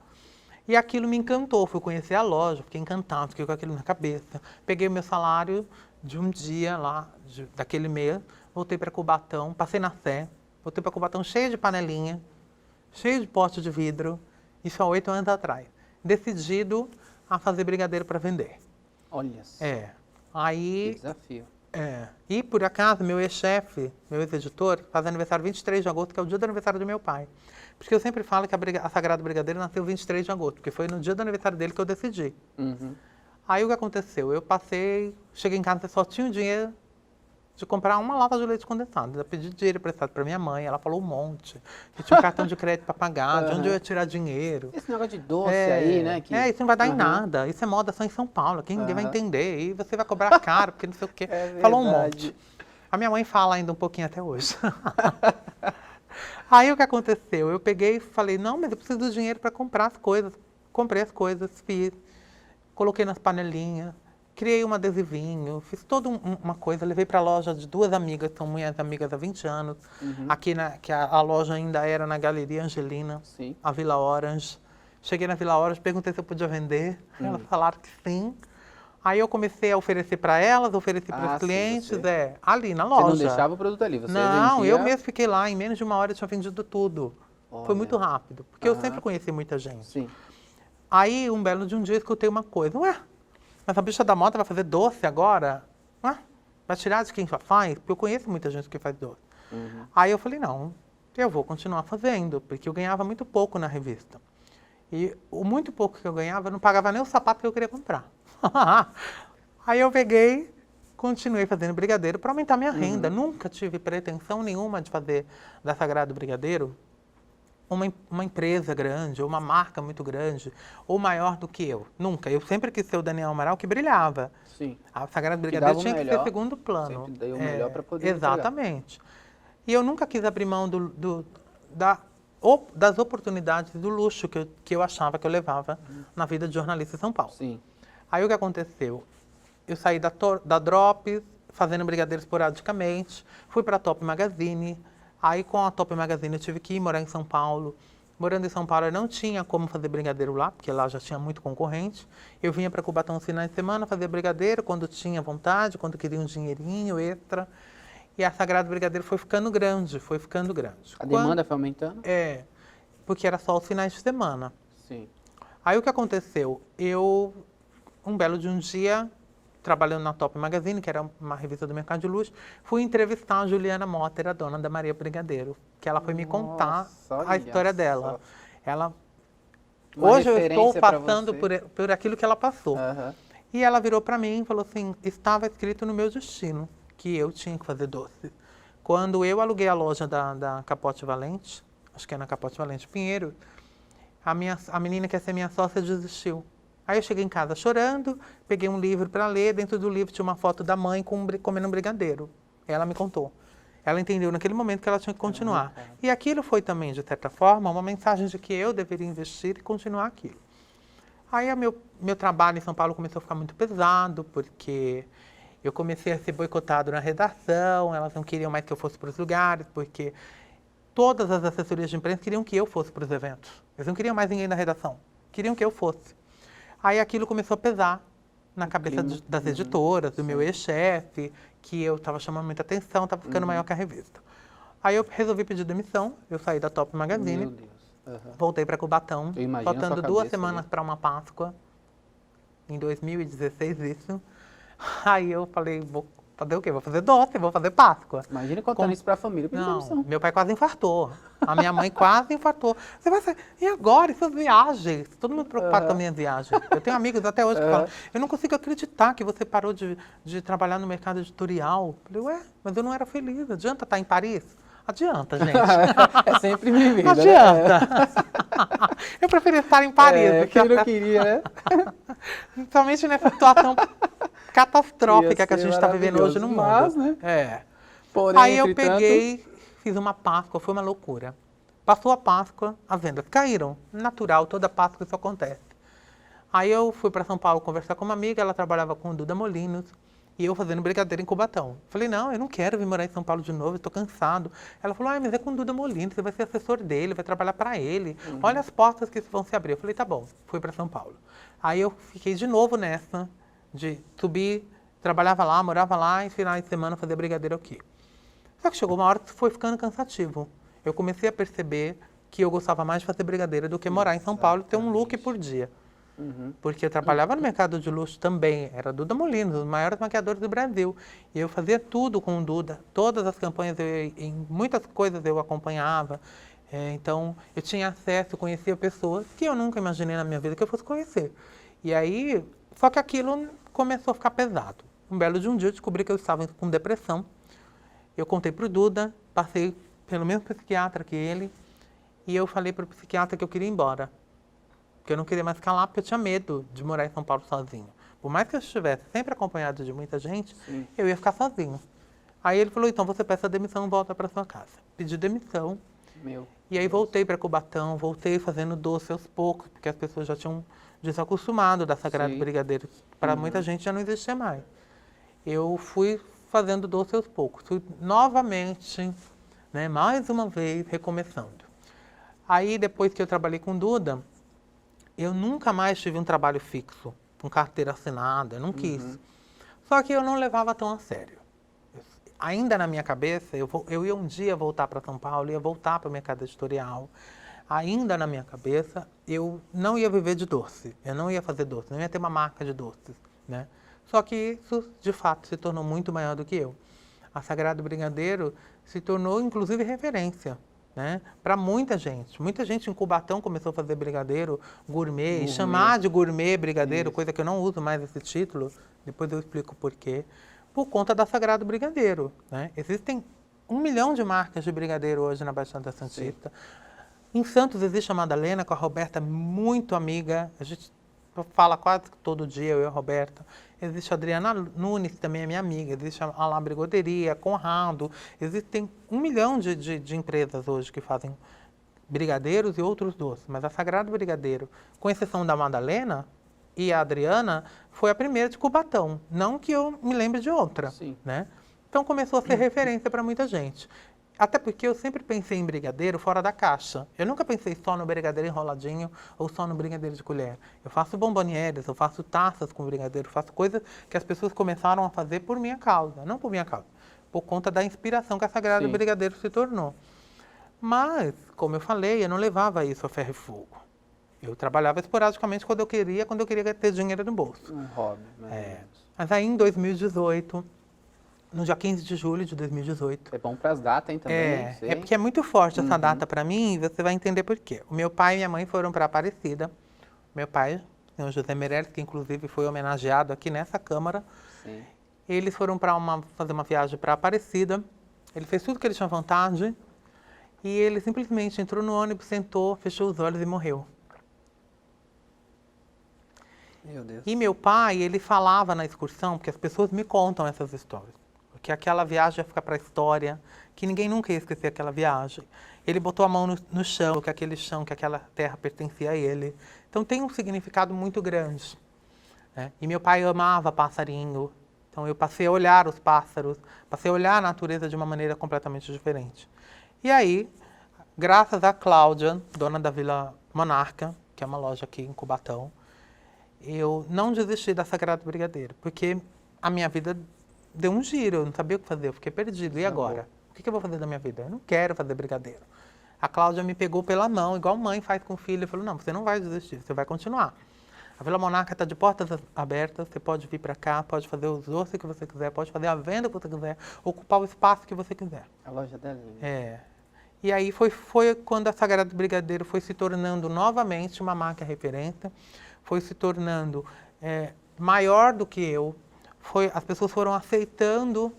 E aquilo me encantou, fui conhecer a loja, fiquei encantado, fiquei com aquilo na cabeça. Peguei o meu salário de um dia lá, daquele mês, voltei para Cubatão, passei na Sé, voltei para Cubatão cheio de panelinha, cheio de pote de vidro, isso há 8 anos atrás. Decidido a fazer brigadeiro para vender. Olha só. Aí... Que desafio. E por acaso, meu ex-chefe, meu ex-editor, faz aniversário 23 de agosto, que é o dia do aniversário do meu pai. Porque eu sempre falo que a Sagrado Brigadeiro nasceu 23 de agosto, porque foi no dia do aniversário dele que eu decidi. Aí o que aconteceu? Eu cheguei em casa e só tinha o dinheiro de comprar uma lata de leite condensado. Eu pedi dinheiro emprestado para minha mãe, ela falou um monte. Que tinha um cartão de crédito para pagar, de onde eu ia tirar dinheiro. Esse negócio de doce aí, né? Isso não vai dar em nada. Isso é moda só em São Paulo, aqui ninguém vai entender. E você vai cobrar caro, porque não sei o quê. Falou um monte. A minha mãe fala ainda um pouquinho até hoje. Aí o que aconteceu? Eu peguei e falei, não, mas eu preciso do dinheiro para comprar as coisas. Comprei as coisas, fiz, coloquei nas panelinhas, criei um adesivinho, fiz toda uma coisa, levei para a loja de 2 amigas, são minhas amigas há 20 anos, aqui que a loja ainda era na Galeria Angelina, a Vila Orange. Cheguei na Vila Orange, perguntei se eu podia vender, elas falaram que sim. Aí eu comecei a oferecer para elas, ofereci para os clientes, ali na loja. Você não deixava o produto ali, você Não, vendia... eu mesmo fiquei lá, em menos de 1 hora eu tinha vendido tudo. Olha. Foi muito rápido, porque eu sempre conheci muita gente. Sim. Aí, um belo de um dia, eu escutei uma coisa, mas a bicha da moda vai fazer doce agora? Vai tirar de quem já faz? Porque eu conheço muita gente que faz doce. Aí eu falei, não, eu vou continuar fazendo, porque eu ganhava muito pouco na revista. E o muito pouco que eu ganhava, eu não pagava nem o sapato que eu queria comprar. Aí eu peguei, continuei fazendo brigadeiro para aumentar minha renda. Nunca tive pretensão nenhuma de fazer da Sagrado Brigadeiro uma empresa grande, ou uma marca muito grande, ou maior do que eu. Nunca. Eu sempre quis ser o Daniel Amaral que brilhava. Sim. A Sagrado Brigadeiro tinha que ser segundo plano. Sempre dei o melhor para poder Exatamente. E eu nunca quis abrir mão das oportunidades, do luxo que eu achava que eu levava na vida de jornalista em São Paulo. Sim. Aí o que aconteceu? Eu saí da Drops, fazendo brigadeiro esporadicamente, fui para a Top Magazine. Aí com a Top Magazine eu tive que ir morar em São Paulo. Morando em São Paulo eu não tinha como fazer brigadeiro lá, porque lá já tinha muito concorrente. Eu vinha para Cubatão nos finais de semana fazer brigadeiro quando tinha vontade, quando queria um dinheirinho extra. E a Sagrado Brigadeiro foi ficando grande, foi ficando grande. A demanda foi aumentando? Porque era só os finais de semana. Sim. Aí o que aconteceu? Um belo de um dia, trabalhando na Top Magazine, que era uma revista do mercado de luxo, fui entrevistar a Juliana Motter, a dona da Maria Brigadeiro, que ela foi me contar a história dela. Hoje eu estou passando por aquilo que ela passou. E ela virou para mim e falou assim, estava escrito no meu destino que eu tinha que fazer doce. Quando eu aluguei a loja da Capote Valente, acho que é na Capote Valente Pinheiro, a menina que ia ser minha sócia desistiu. Aí eu cheguei em casa chorando, peguei um livro para ler, dentro do livro tinha uma foto da mãe comendo um brigadeiro. Ela me contou. Ela entendeu naquele momento que ela tinha que continuar. E aquilo foi também, de certa forma, uma mensagem de que eu deveria investir e continuar aquilo. Aí meu trabalho em São Paulo começou a ficar muito pesado, porque eu comecei a ser boicotado na redação, elas não queriam mais que eu fosse para os lugares, porque todas as assessorias de imprensa queriam que eu fosse para os eventos. Eles não queriam mais ninguém na redação, queriam que eu fosse. Aí aquilo começou a pesar na cabeça clima. das editoras, do meu ex-chefe, que eu estava chamando muita atenção, estava ficando maior que a revista. Aí eu resolvi pedir demissão, eu saí da Top Magazine, Meu Deus. Aham. voltei para Cubatão, Eu imagino a faltando sua 2 cabeça semanas ali. para uma Páscoa, em 2016 isso. Aí eu falei, vou fazer o quê? Vou fazer doce, vou fazer Páscoa. Imagina contando isso pra família, pedir Não, demissão. meu pai quase infartou. A minha mãe quase infartou. Você vai sair, e agora? E suas viagens? Todo mundo preocupado com a minha viagem. Eu tenho amigos até hoje que falam, eu não consigo acreditar que você parou de trabalhar no mercado editorial. Eu falei, ué, mas eu não era feliz. Adianta estar em Paris? Adianta, gente. É sempre vivida, né? Adianta. Eu preferia estar em Paris. É, do que quem não até- queria, né? Principalmente nessa situação catastrófica Ia que a ser gente está vivendo hoje no mundo. maravilhoso, mas, né? É. Porém, Aí eu entretanto, peguei, fiz uma Páscoa, foi uma loucura. Passou a Páscoa, as vendas caíram. Natural, toda Páscoa isso acontece. Aí eu fui para São Paulo conversar com uma amiga, ela trabalhava com o Duda Molinos, e eu fazendo brigadeiro em Cubatão. Falei, não, eu não quero vir morar em São Paulo de novo, estou cansado. Ela falou, mas é com o Duda Molinos, você vai ser assessor dele, vai trabalhar para ele. Olha as portas que vão se abrir. Eu falei, tá bom, fui para São Paulo. Aí eu fiquei de novo nessa, de subir, trabalhava lá, morava lá, e finais de semana fazer brigadeiro aqui. Só que chegou uma hora que foi ficando cansativo. Eu comecei a perceber que eu gostava mais de fazer brigadeiro do que morar em São Paulo e ter um look por dia. Porque eu trabalhava no mercado de luxo também, era Duda Molinos, os maiores maquiadores do Brasil. E eu fazia tudo com o Duda, todas as campanhas, em muitas coisas eu acompanhava. Então, eu tinha acesso, conhecia pessoas que eu nunca imaginei na minha vida que eu fosse conhecer. E aí, só que aquilo começou a ficar pesado. Um belo de um dia eu descobri que eu estava com depressão. Eu contei para o Duda, passei pelo mesmo psiquiatra que ele, e eu falei para o psiquiatra que eu queria ir embora. Porque eu não queria mais ficar lá, porque eu tinha medo de morar em São Paulo sozinho. Por mais que eu estivesse sempre acompanhado de muita gente, eu ia ficar sozinho. Aí ele falou, então você peça demissão e volta para sua casa. Pedi demissão, meu, e aí voltei para Cubatão, voltei fazendo doce aos poucos, porque as pessoas já tinham desacostumado da Sagrado Sim. Brigadeiro. Para muita gente já não existia mais. Eu fui fazendo doce aos poucos, fui novamente, né, mais uma vez, recomeçando. Aí, depois que eu trabalhei com Duda, eu nunca mais tive um trabalho fixo, com carteira assinada, eu não quis. Só que eu não levava tão a sério. Ainda na minha cabeça, eu ia um dia voltar para São Paulo, ia voltar para o mercado editorial. Ainda na minha cabeça, eu não ia viver de doce, eu não ia fazer doce, não ia ter uma marca de doces, né? Só que isso, de fato, se tornou muito maior do que eu. A Sagrado Brigadeiro se tornou, inclusive, referência, né? Para muita gente. Muita gente em Cubatão começou a fazer brigadeiro gourmet, e chamar de gourmet brigadeiro, coisa que eu não uso mais esse título, depois eu explico por quê, por conta da Sagrado Brigadeiro, né? Existem 1 milhão de marcas de brigadeiro hoje na Baixada Santista. Em Santos existe a Madalena, com a Roberta, muito amiga, a gente fala quase todo dia, eu e a Roberta. Existe a Adriana Nunes, que também é minha amiga. Existe a La Brigaderia, Conrado. Existem 1 milhão de empresas hoje que fazem brigadeiros e outros doces. Mas a Sagrado Brigadeiro, com exceção da Madalena e a Adriana, foi a primeira de Cubatão. Não que eu me lembre de outra, Sim. né? Então começou a ser referência para muita gente. Até porque eu sempre pensei em brigadeiro fora da caixa. Eu nunca pensei só no brigadeiro enroladinho ou só no brigadeiro de colher. Eu faço bombonieres, eu faço taças com brigadeiro, faço coisas que as pessoas começaram a fazer por minha causa. Não por minha causa, por conta da inspiração que a Sagrado Brigadeiro se tornou. Mas, como eu falei, eu não levava isso a ferro e fogo. Eu trabalhava esporadicamente quando eu queria ter dinheiro no bolso. um hobby, né? Mas aí em 2018... no dia 15 de julho de 2018. É bom para as datas, hein, também. É porque é muito forte essa data para mim, e você vai entender por quê. O meu pai e minha mãe foram para Aparecida. Meu pai, o senhor José Meirelles, que inclusive foi homenageado aqui nessa Câmara, Sim. eles foram para fazer uma viagem para Aparecida. Ele fez tudo que ele tinha vontade e ele simplesmente entrou no ônibus, sentou, fechou os olhos e morreu. Meu Deus. E meu pai, ele falava na excursão, porque as pessoas me contam essas histórias, que aquela viagem ia ficar para a história, que ninguém nunca ia esquecer aquela viagem. Ele botou a mão no chão, que aquela terra pertencia a ele. Então tem um significado muito grande, né? E meu pai amava passarinho, então eu passei a olhar os pássaros, passei a olhar a natureza de uma maneira completamente diferente. E aí, graças a Cláudia, dona da Vila Monarca, que é uma loja aqui em Cubatão, eu não desisti da Sagrado Brigadeiro, porque a minha vida deu um giro, eu não sabia o que fazer, eu fiquei perdido. E agora? O que eu vou fazer da minha vida? Eu não quero fazer brigadeiro. A Cláudia me pegou pela mão, igual mãe faz com o filho, e falou, não, você não vai desistir, você vai continuar. A Vila Monarca está de portas abertas, você pode vir para cá, pode fazer os doces que você quiser, pode fazer a venda que você quiser, ocupar o espaço que você quiser. A loja dela? É. E aí foi quando a Sagrado Brigadeiro foi se tornando novamente uma marca referência, foi se tornando maior do que eu, as pessoas foram aceitando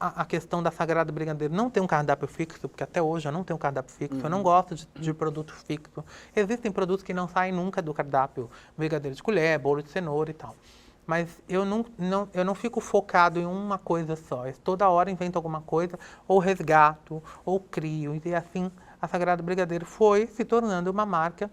a questão da Sagrado Brigadeiro. Não tem um cardápio fixo, porque até hoje eu não tenho um cardápio fixo, eu não gosto de produto fixo. Existem produtos que não saem nunca do cardápio, brigadeiro de colher, bolo de cenoura e tal. Mas eu não fico focado em uma coisa só. Eu toda hora invento alguma coisa, ou resgato, ou crio. E assim, a Sagrado Brigadeiro foi se tornando uma marca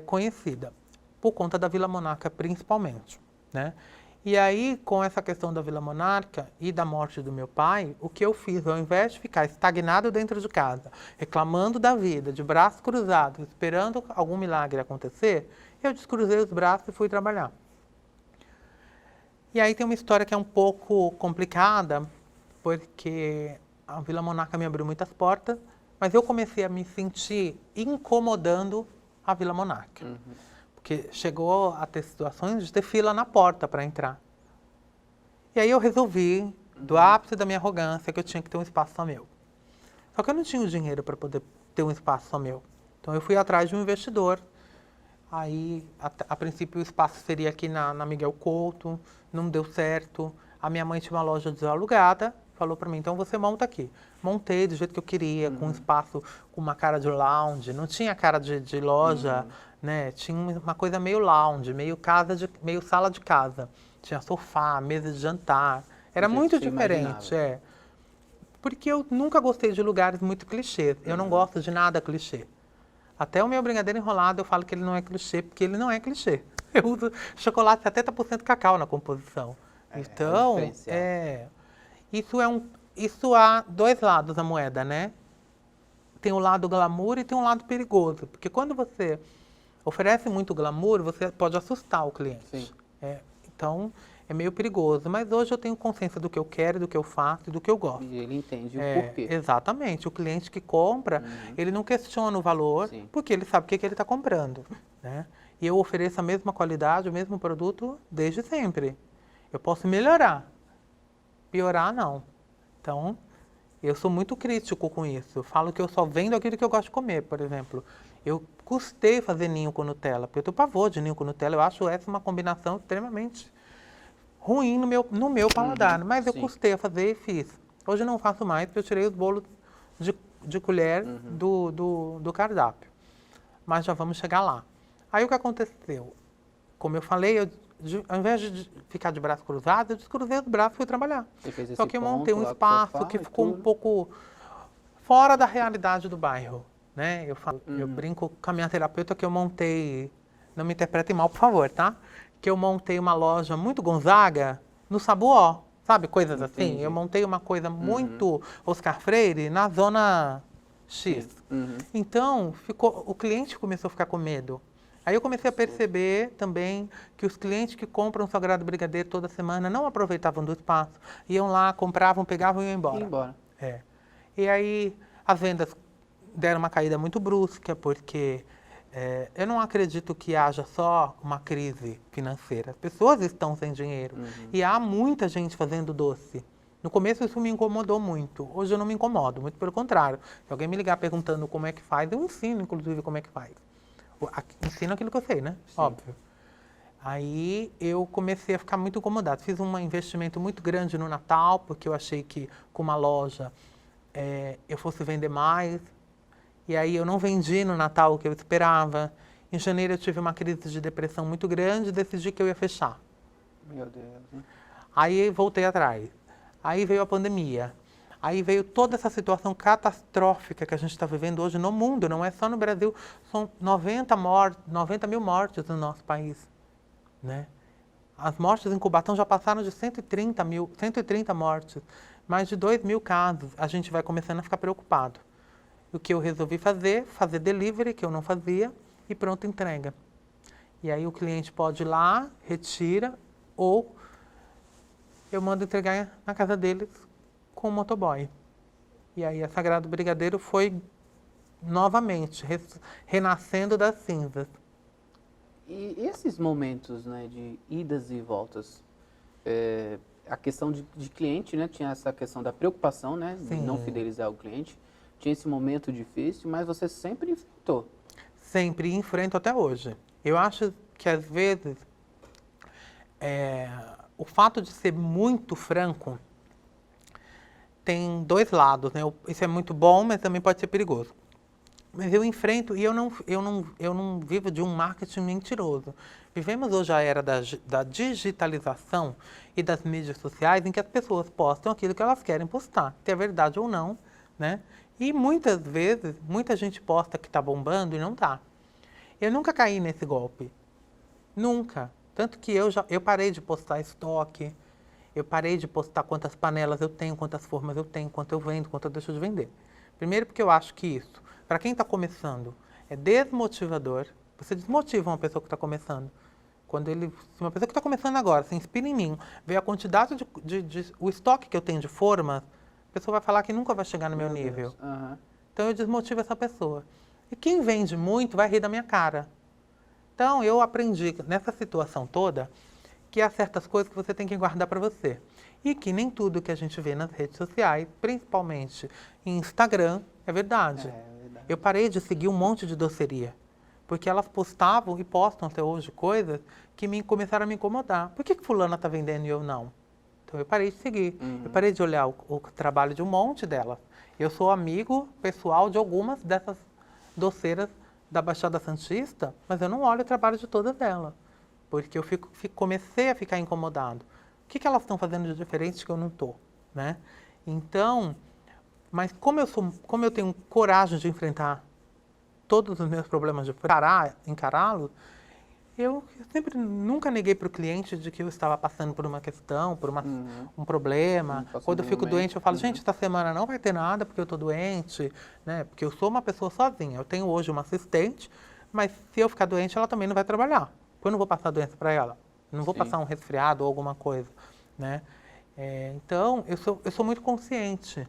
conhecida, por conta da Vila Monarca principalmente, né? E aí, com essa questão da Vila Monarca e da morte do meu pai, o que eu fiz, ao invés de ficar estagnado dentro de casa, reclamando da vida, de braços cruzados, esperando algum milagre acontecer, eu descruzei os braços e fui trabalhar. E aí tem uma história que é um pouco complicada, porque a Vila Monarca me abriu muitas portas, mas eu comecei a me sentir incomodando a Vila Monarca. Porque chegou a ter situações de ter fila na porta para entrar. E aí eu resolvi, do ápice da minha arrogância, que eu tinha que ter um espaço só meu. Só que eu não tinha o dinheiro para poder ter um espaço só meu. Então eu fui atrás de um investidor. Aí, a princípio, o espaço seria aqui na Miguel Couto, não deu certo. A minha mãe tinha uma loja desalugada, falou para mim, então você monta aqui. Montei do jeito que eu queria, com um espaço com uma cara de lounge, não tinha cara de loja, né? Tinha uma coisa meio lounge, meio sala de casa. Tinha sofá, mesa de jantar. Era muito diferente, Porque eu nunca gostei de lugares muito clichês. Eu não gosto de nada clichê. Até o meu brigadeiro enrolado eu falo que ele não é clichê, porque ele não é clichê. Eu uso chocolate 70% cacau na composição. Então, isso há dois lados da moeda, né? Tem o lado glamour e tem um lado perigoso. Porque quando você oferece muito glamour, você pode assustar o cliente. Sim. Então, é meio perigoso. Mas hoje eu tenho consciência do que eu quero, do que eu faço e do que eu gosto. E ele entende o porquê. Exatamente. O cliente que compra, ele não questiona o valor, porque ele sabe o que ele está comprando, né? E eu ofereço a mesma qualidade, o mesmo produto desde sempre. Eu posso melhorar. Piorar, não. Então, eu sou muito crítico com isso. Eu falo que eu só vendo aquilo que eu gosto de comer, por exemplo. Eu custei fazer ninho com Nutella, porque eu tenho pavor de ninho com Nutella. Eu acho essa uma combinação extremamente ruim no meu paladar. Mas eu custei a fazer e fiz. Hoje eu não faço mais, porque eu tirei os bolos de colher do cardápio. Mas já vamos chegar lá. Aí o que aconteceu? Como eu falei, ao invés de ficar de braço cruzado, eu descruzei os braços e fui trabalhar. Só que eu montei um espaço que ficou um pouco fora da realidade do bairro, né? Eu brinco com a minha terapeuta que eu montei, não me interpretem mal, por favor, tá? Que eu montei uma loja muito Gonzaga no Sabuó, sabe? Coisas assim. Eu montei uma coisa muito Oscar Freire na zona X. Então, o cliente começou a ficar com medo. Aí eu comecei a perceber também que os clientes que compram o Sagrado Brigadeiro toda semana não aproveitavam do espaço. Iam lá, compravam, pegavam e iam embora. E aí as vendas deram uma caída muito brusca, porque eu não acredito que haja só uma crise financeira. As pessoas estão sem dinheiro. E há muita gente fazendo doce. No começo isso me incomodou muito. Hoje eu não me incomodo, muito pelo contrário. Se alguém me ligar perguntando como é que faz, eu ensino, inclusive, como é que faz. Ensino aquilo que eu sei, né? Óbvio. Aí eu comecei a ficar muito incomodado. Fiz um investimento muito grande no Natal, porque eu achei que com uma loja eu fosse vender mais. E aí eu não vendi no Natal o que eu esperava. Em janeiro eu tive uma crise de depressão muito grande e decidi que eu ia fechar. Meu Deus. Aí voltei atrás. Aí veio a pandemia. Aí veio toda essa situação catastrófica que a gente está vivendo hoje no mundo, não é só no Brasil. São 90 mil mortes no nosso país, né? As mortes em Cubatão já passaram de 130 mortes, mais de 2 mil casos. A gente vai começando a ficar preocupado. O que eu resolvi fazer delivery, que eu não fazia, e pronto, entrega. E aí o cliente pode ir lá, retira, ou eu mando entregar na casa deles com o motoboy. E aí a Sagrado Brigadeiro foi novamente renascendo das cinzas. E esses momentos, né, de idas e voltas, a questão de cliente, né, tinha essa questão da preocupação, né, de Sim. não fidelizar o cliente, tinha esse momento difícil, mas você sempre enfrentou. Sempre enfrento até hoje. Eu acho que às vezes o fato de ser muito franco tem dois lados, né? Isso é muito bom, mas também pode ser perigoso. Mas eu enfrento e eu não vivo de um marketing mentiroso. Vivemos hoje a era da digitalização e das mídias sociais em que as pessoas postam aquilo que elas querem postar, se é verdade ou não, né? E muitas vezes, muita gente posta que está bombando e não está. Eu nunca caí nesse golpe. Nunca. Tanto que eu parei de postar estoque, eu parei de postar quantas panelas eu tenho, quantas formas eu tenho, quanto eu vendo, quanto eu deixo de vender. Primeiro porque eu acho que isso, para quem está começando, é desmotivador. Você desmotiva uma pessoa que está começando. Se uma pessoa que está começando agora se inspira em mim, vê a quantidade o estoque que eu tenho de formas, a pessoa vai falar que nunca vai chegar no meu nível. Uhum. Então eu desmotivo essa pessoa. E quem vende muito vai rir da minha cara. Então eu aprendi nessa situação toda que há certas coisas que você tem que guardar para você. E que nem tudo que a gente vê nas redes sociais, principalmente em Instagram, é verdade. É verdade. Eu parei de seguir um monte de doceria, porque elas postavam e postam até hoje coisas que começaram a me incomodar. Por que fulana está vendendo e eu não? Então eu parei de seguir. Eu parei de olhar o trabalho de um monte delas. Eu sou amigo pessoal de algumas dessas doceiras da Baixada Santista, mas eu não olho o trabalho de todas elas, porque eu comecei a ficar incomodado. O que elas estão fazendo de diferente que eu não estou, né? Então, mas como eu tenho coragem de enfrentar todos os meus problemas, de encará-los, eu nunca neguei para o cliente de que eu estava passando por uma questão, por um problema. Quando eu fico doente, eu falo, gente, essa semana não vai ter nada porque eu estou doente, né? Porque eu sou uma pessoa sozinha. Eu tenho hoje uma assistente, mas se eu ficar doente, ela também não vai trabalhar. Eu não vou passar doença para ela. Não vou passar um resfriado ou alguma coisa, né? Então, eu sou muito consciente.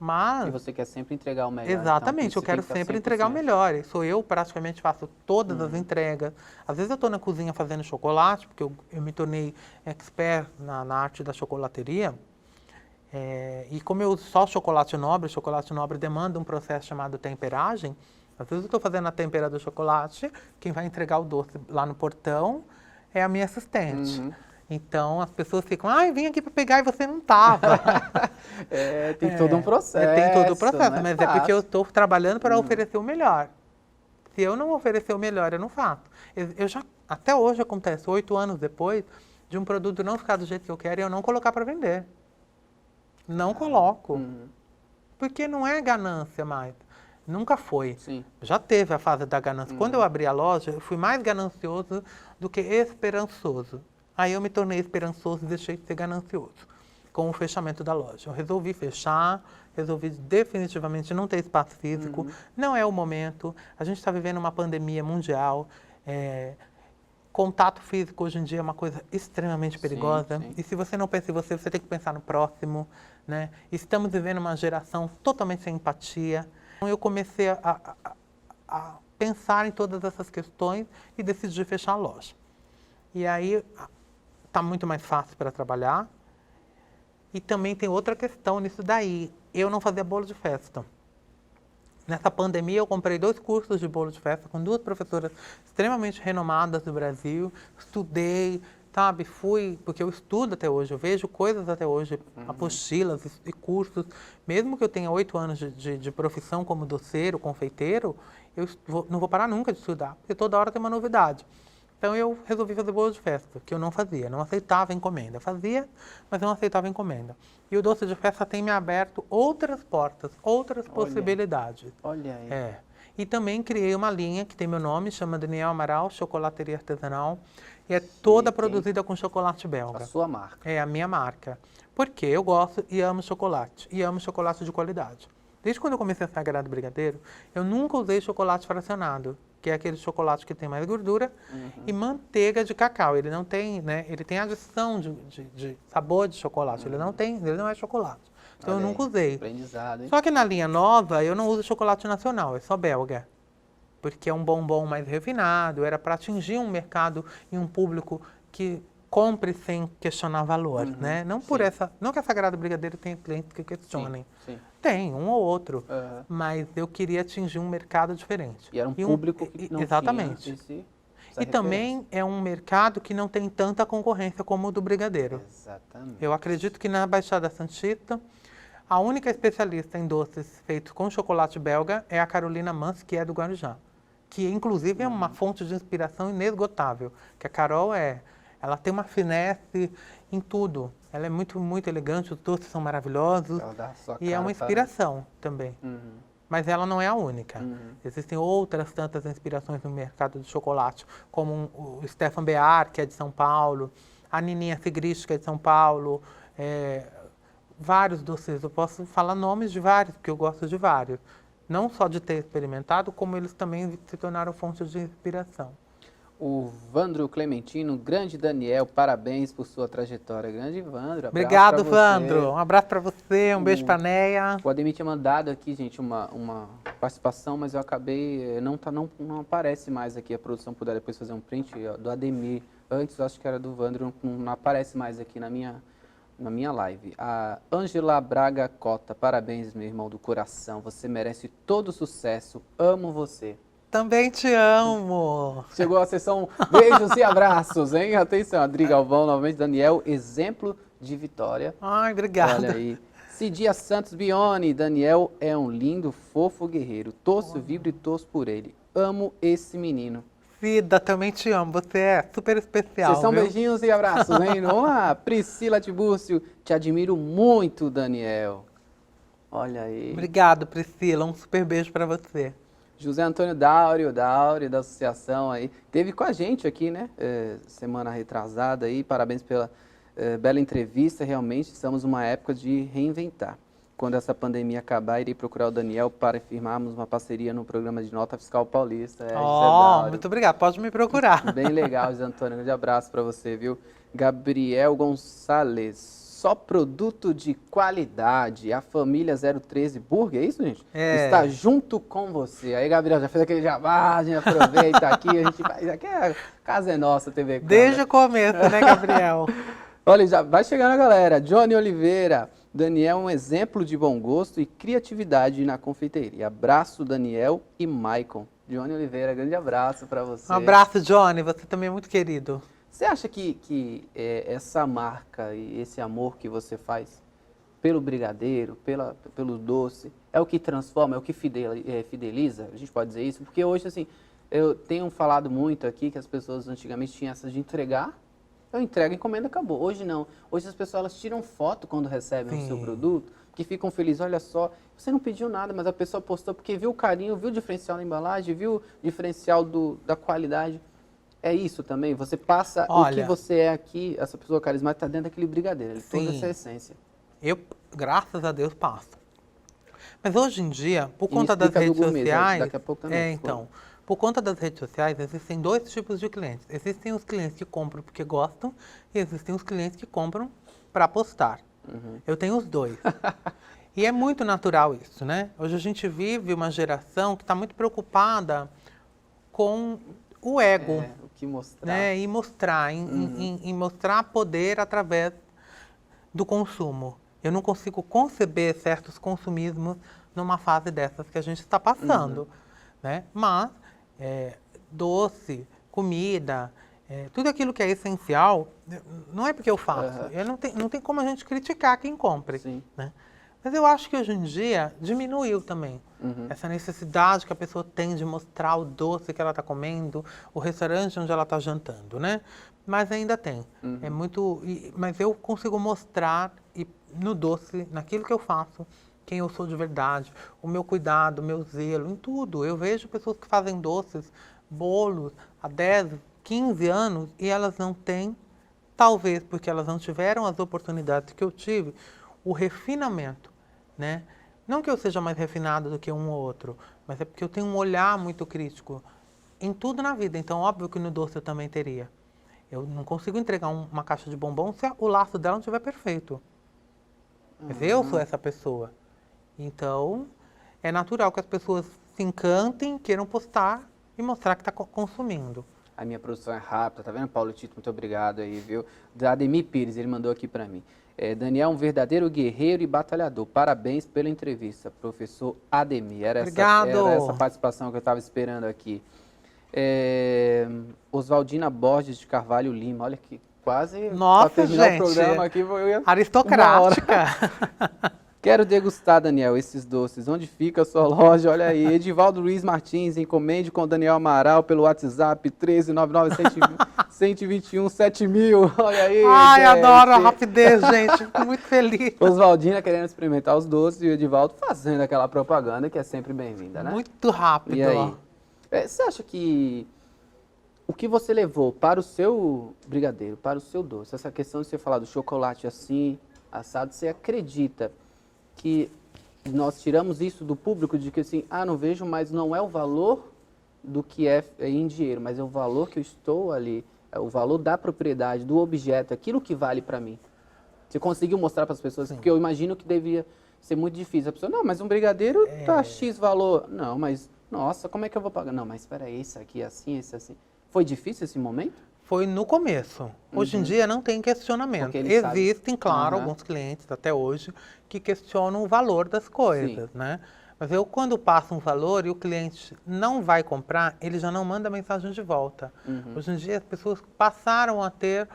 Mas... E você quer sempre entregar o melhor. Exatamente, então, eu quero sempre entregar o melhor. Eu praticamente faço todas as entregas. Às vezes eu estou na cozinha fazendo chocolate, porque eu me tornei expert na arte da chocolateria. E como eu uso só chocolate nobre demanda um processo chamado temperagem. Às vezes eu estou fazendo a tempera do chocolate, quem vai entregar o doce lá no portão é a minha assistente. Então, as pessoas ficam, vim aqui para pegar e você não estava. Tem todo um processo. Tem todo o processo, mas é porque eu estou trabalhando para oferecer o melhor. Se eu não oferecer o melhor, eu não faço. Até hoje acontece, 8 anos depois, de um produto não ficar do jeito que eu quero e eu não colocar para vender. Não coloco. Porque não é ganância mais. Nunca foi. Sim. Já teve a fase da ganância. Quando eu abri a loja, eu fui mais ganancioso do que esperançoso. Aí eu me tornei esperançoso e deixei de ser ganancioso com o fechamento da loja. Eu resolvi fechar, resolvi definitivamente não ter espaço físico. Não é o momento. A gente está vivendo uma pandemia mundial. Contato físico hoje em dia é uma coisa extremamente perigosa. Sim. E se você não pensa em você, você tem que pensar no próximo, né? Estamos vivendo uma geração totalmente sem empatia. Então eu comecei a pensar em todas essas questões e decidi fechar a loja. E aí está muito mais fácil para trabalhar. E também tem outra questão nisso daí. Eu não fazia bolo de festa. Nessa pandemia, eu comprei 2 cursos de bolo de festa com 2 professoras extremamente renomadas do Brasil. Estudei, sabe? Porque eu estudo até hoje, eu vejo coisas até hoje, apostilas e cursos. Mesmo que eu tenha 8 anos de profissão como doceiro, confeiteiro, não vou parar nunca de estudar, porque toda hora tem uma novidade. Então eu resolvi fazer bolo de festa, que eu não fazia, não aceitava encomenda. Fazia, mas não aceitava encomenda. E o doce de festa tem me aberto outras portas, outras possibilidades. Olha aí. E também criei uma linha que tem meu nome, chama Daniel Amaral Chocolateria Artesanal. E é toda produzida com chocolate belga. A sua marca. É a minha marca. Porque eu gosto e amo chocolate. E amo chocolate de qualidade. Desde quando eu comecei a Sagrado Brigadeiro, eu nunca usei chocolate fracionado. que é aquele chocolate que tem mais gordura, e manteiga de cacau. Ele não tem, né? Ele tem adição de sabor de chocolate. Ele não é chocolate. Então Olha eu aí, nunca usei. aprendizado, hein? Só que na linha nova eu não uso chocolate nacional, é só belga. Porque é um bombom mais refinado, era para atingir um mercado e um público que compre sem questionar valor, né? Não por sim. não que a Sagrada Brigadeiro tenha clientes que questionem. Sim. Tem, um ou outro. Aham. Mas eu queria atingir um mercado diferente. E era um público que não exatamente. tinha essa E referência. também é um mercado que não tem tanta concorrência como o do Brigadeiro. Exatamente. Eu acredito que na Baixada Santista, a única especialista em doces feitos com chocolate belga é a Carolina Mans, que é do Guarujá. Que, inclusive, é uma fonte de inspiração inesgotável. Que a Carol ela tem uma finesse em tudo. Ela é muito, muito elegante, os doces são maravilhosos. Ela dá a sua E é cara uma para- inspiração também. Mas ela não é a única. Existem outras tantas inspirações no mercado de chocolate, como o Stefan Bear, que é de São Paulo, a Nininha Sigrist, que é de São Paulo, vários doces. Eu posso falar nomes de vários, porque eu gosto de vários. Não só de ter experimentado, como eles também se tornaram fontes de inspiração. O Vandro Clementino, grande Daniel, parabéns por sua trajetória. Grande Vandro, abraço Obrigado, pra você. Vandro. Um abraço para você, um beijo para Neia. O Ademir tinha mandado aqui, gente, uma participação, mas eu acabei, não aparece mais aqui. A produção puder depois fazer um print do Ademir. Antes eu acho que era do Vandro, não aparece mais aqui na minha live. A Ângela Braga Cota, parabéns, meu irmão do coração. Você merece todo o sucesso. Amo você. Também te amo. Chegou a sessão beijos e abraços, hein? Atenção, Adri Galvão, novamente, Daniel, exemplo de vitória. Ai, obrigada. Olha aí. Cidia Santos Bione, Daniel é um lindo, fofo guerreiro. Torço, vibro e torço por ele. Amo esse menino. Cida, também te amo. Você é super especial, Sessão viu? beijinhos e abraços, hein? Vamos lá. Priscila Tibúrcio, te admiro muito, Daniel. Olha aí. Obrigado, Priscila. Um super beijo para você. José Antônio Dáurio da associação aí, teve com a gente aqui, né, semana retrasada aí, parabéns pela bela entrevista, realmente estamos numa época de reinventar. Quando essa pandemia acabar, irei procurar o Daniel para firmarmos uma parceria no programa de Nota Fiscal Paulista. José Dáurio. Muito obrigado, pode me procurar. Bem legal, José Antônio, um grande abraço para você, viu? Gabriel Gonçalves. Só produto de qualidade. A família 013 Burger, é isso, gente? Está junto com você. Aí, Gabriel, já fez aquele jabá, a gente aproveita aqui, a gente faz. Aqui a casa é nossa, TV Câmara. Desde o começo, né, Gabriel? Olha, já vai chegando a galera. Johnny Oliveira. Daniel é um exemplo de bom gosto e criatividade na confeiteria. Abraço, Daniel e Maicon. Johnny Oliveira, grande abraço para você. Um abraço, Johnny. Você também é muito querido. Você acha que essa marca e esse amor que você faz pelo brigadeiro, pelo doce, é o que transforma, é o que fideliza? A gente pode dizer isso? Porque hoje, assim, eu tenho falado muito aqui que as pessoas antigamente tinham essa de entregar, eu entrego, encomenda, acabou. Hoje não. Hoje as pessoas elas tiram foto quando recebem o seu produto, que ficam felizes. Olha só, você não pediu nada, mas a pessoa postou porque viu o carinho, viu o diferencial da embalagem, viu o diferencial da qualidade. É isso também? Você passa o que você é aqui, essa pessoa carismática está dentro daquele brigadeiro, toda essa essência. Eu, graças a Deus, passo. Mas hoje em dia, por conta das redes sociais... Daqui a pouco também. Por conta das redes sociais, existem dois tipos de clientes. Existem os clientes que compram porque gostam e existem os clientes que compram para postar. Eu tenho os dois. E é muito natural isso, né? Hoje a gente vive uma geração que está muito preocupada com o ego. O que mostrar. Né? E mostrar, em mostrar poder através do consumo. Eu não consigo conceber certos consumismos numa fase dessas que a gente está passando. Né? Mas doce, comida, tudo aquilo que é essencial, não é porque eu faço. Não tem como a gente criticar quem compre. Né? Mas eu acho que hoje em dia diminuiu também. Essa necessidade que a pessoa tem de mostrar o doce que ela está comendo, o restaurante onde ela está jantando, né? Mas ainda tem. É muito. Mas eu consigo mostrar no doce, naquilo que eu faço, quem eu sou de verdade, o meu cuidado, o meu zelo, em tudo. Eu vejo pessoas que fazem doces, bolos, há 10, 15 anos e elas não têm, talvez porque elas não tiveram as oportunidades que eu tive, o refinamento, né? Não que eu seja mais refinado do que um ou outro, mas é porque eu tenho um olhar muito crítico em tudo na vida. Então, óbvio que no doce eu também teria. Eu não consigo entregar uma caixa de bombom se o laço dela não estiver perfeito. Mas eu sou essa pessoa. Então, é natural que as pessoas se encantem, queiram postar e mostrar que está consumindo. A minha produção é rápida, tá vendo, Paulo Tito? Muito obrigado aí, viu? Da Ademir Pires, ele mandou aqui para mim. Daniel, um verdadeiro guerreiro e batalhador. Parabéns pela entrevista, professor Ademir. Era essa participação que eu estava esperando aqui. Oswaldina Borges de Carvalho Lima, olha que quase Nossa, para terminar gente, o programa aqui. Eu ia aristocrática. Quero degustar, Daniel, esses doces. Onde fica a sua loja? Olha aí, Edivaldo Luiz Martins, encomende com Daniel Amaral pelo WhatsApp 1399-121-7000. Olha aí, Ai, gente. adoro a rapidez, gente. Fico muito feliz. Oswaldina querendo experimentar os doces e o Edivaldo fazendo aquela propaganda que é sempre bem-vinda, né? Muito rápido. E aí? Você acha que o que você levou para o seu brigadeiro, para o seu doce, essa questão de você falar do chocolate assim, assado, você acredita que nós tiramos isso do público, de que assim, não vejo, mas não é o valor do que é em dinheiro, mas é o valor que eu estou ali, é o valor da propriedade, do objeto, aquilo que vale para mim. Você conseguiu mostrar para as pessoas? Sim. Porque eu imagino que devia ser muito difícil. A pessoa, não, mas um brigadeiro tá X valor. Não, mas, nossa, como é que eu vou pagar? Não, mas espera aí, isso aqui é assim, isso é assim. Foi difícil esse momento? Foi no começo. Hoje em dia não tem questionamento. Existem, claro, alguns clientes até hoje que questionam o valor das coisas, né? Mas eu, quando passo um valor e o cliente não vai comprar, ele já não manda mensagem de volta. Hoje em dia as pessoas passaram a ter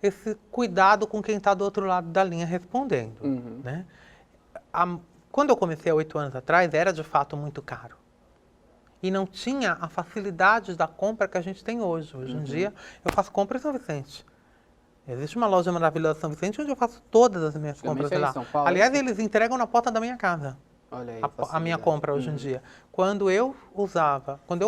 esse cuidado com quem está do outro lado da linha respondendo, né? Quando eu comecei há 8 anos atrás, era de fato muito caro. E não tinha a facilidade da compra que a gente tem hoje. Hoje em dia, eu faço compra em São Vicente. Existe uma loja maravilhosa em São Vicente onde eu faço todas as minhas compras lá. São Paulo, aliás, eles entregam na porta da minha casa. Olha aí, a minha compra hoje em dia. Quando eu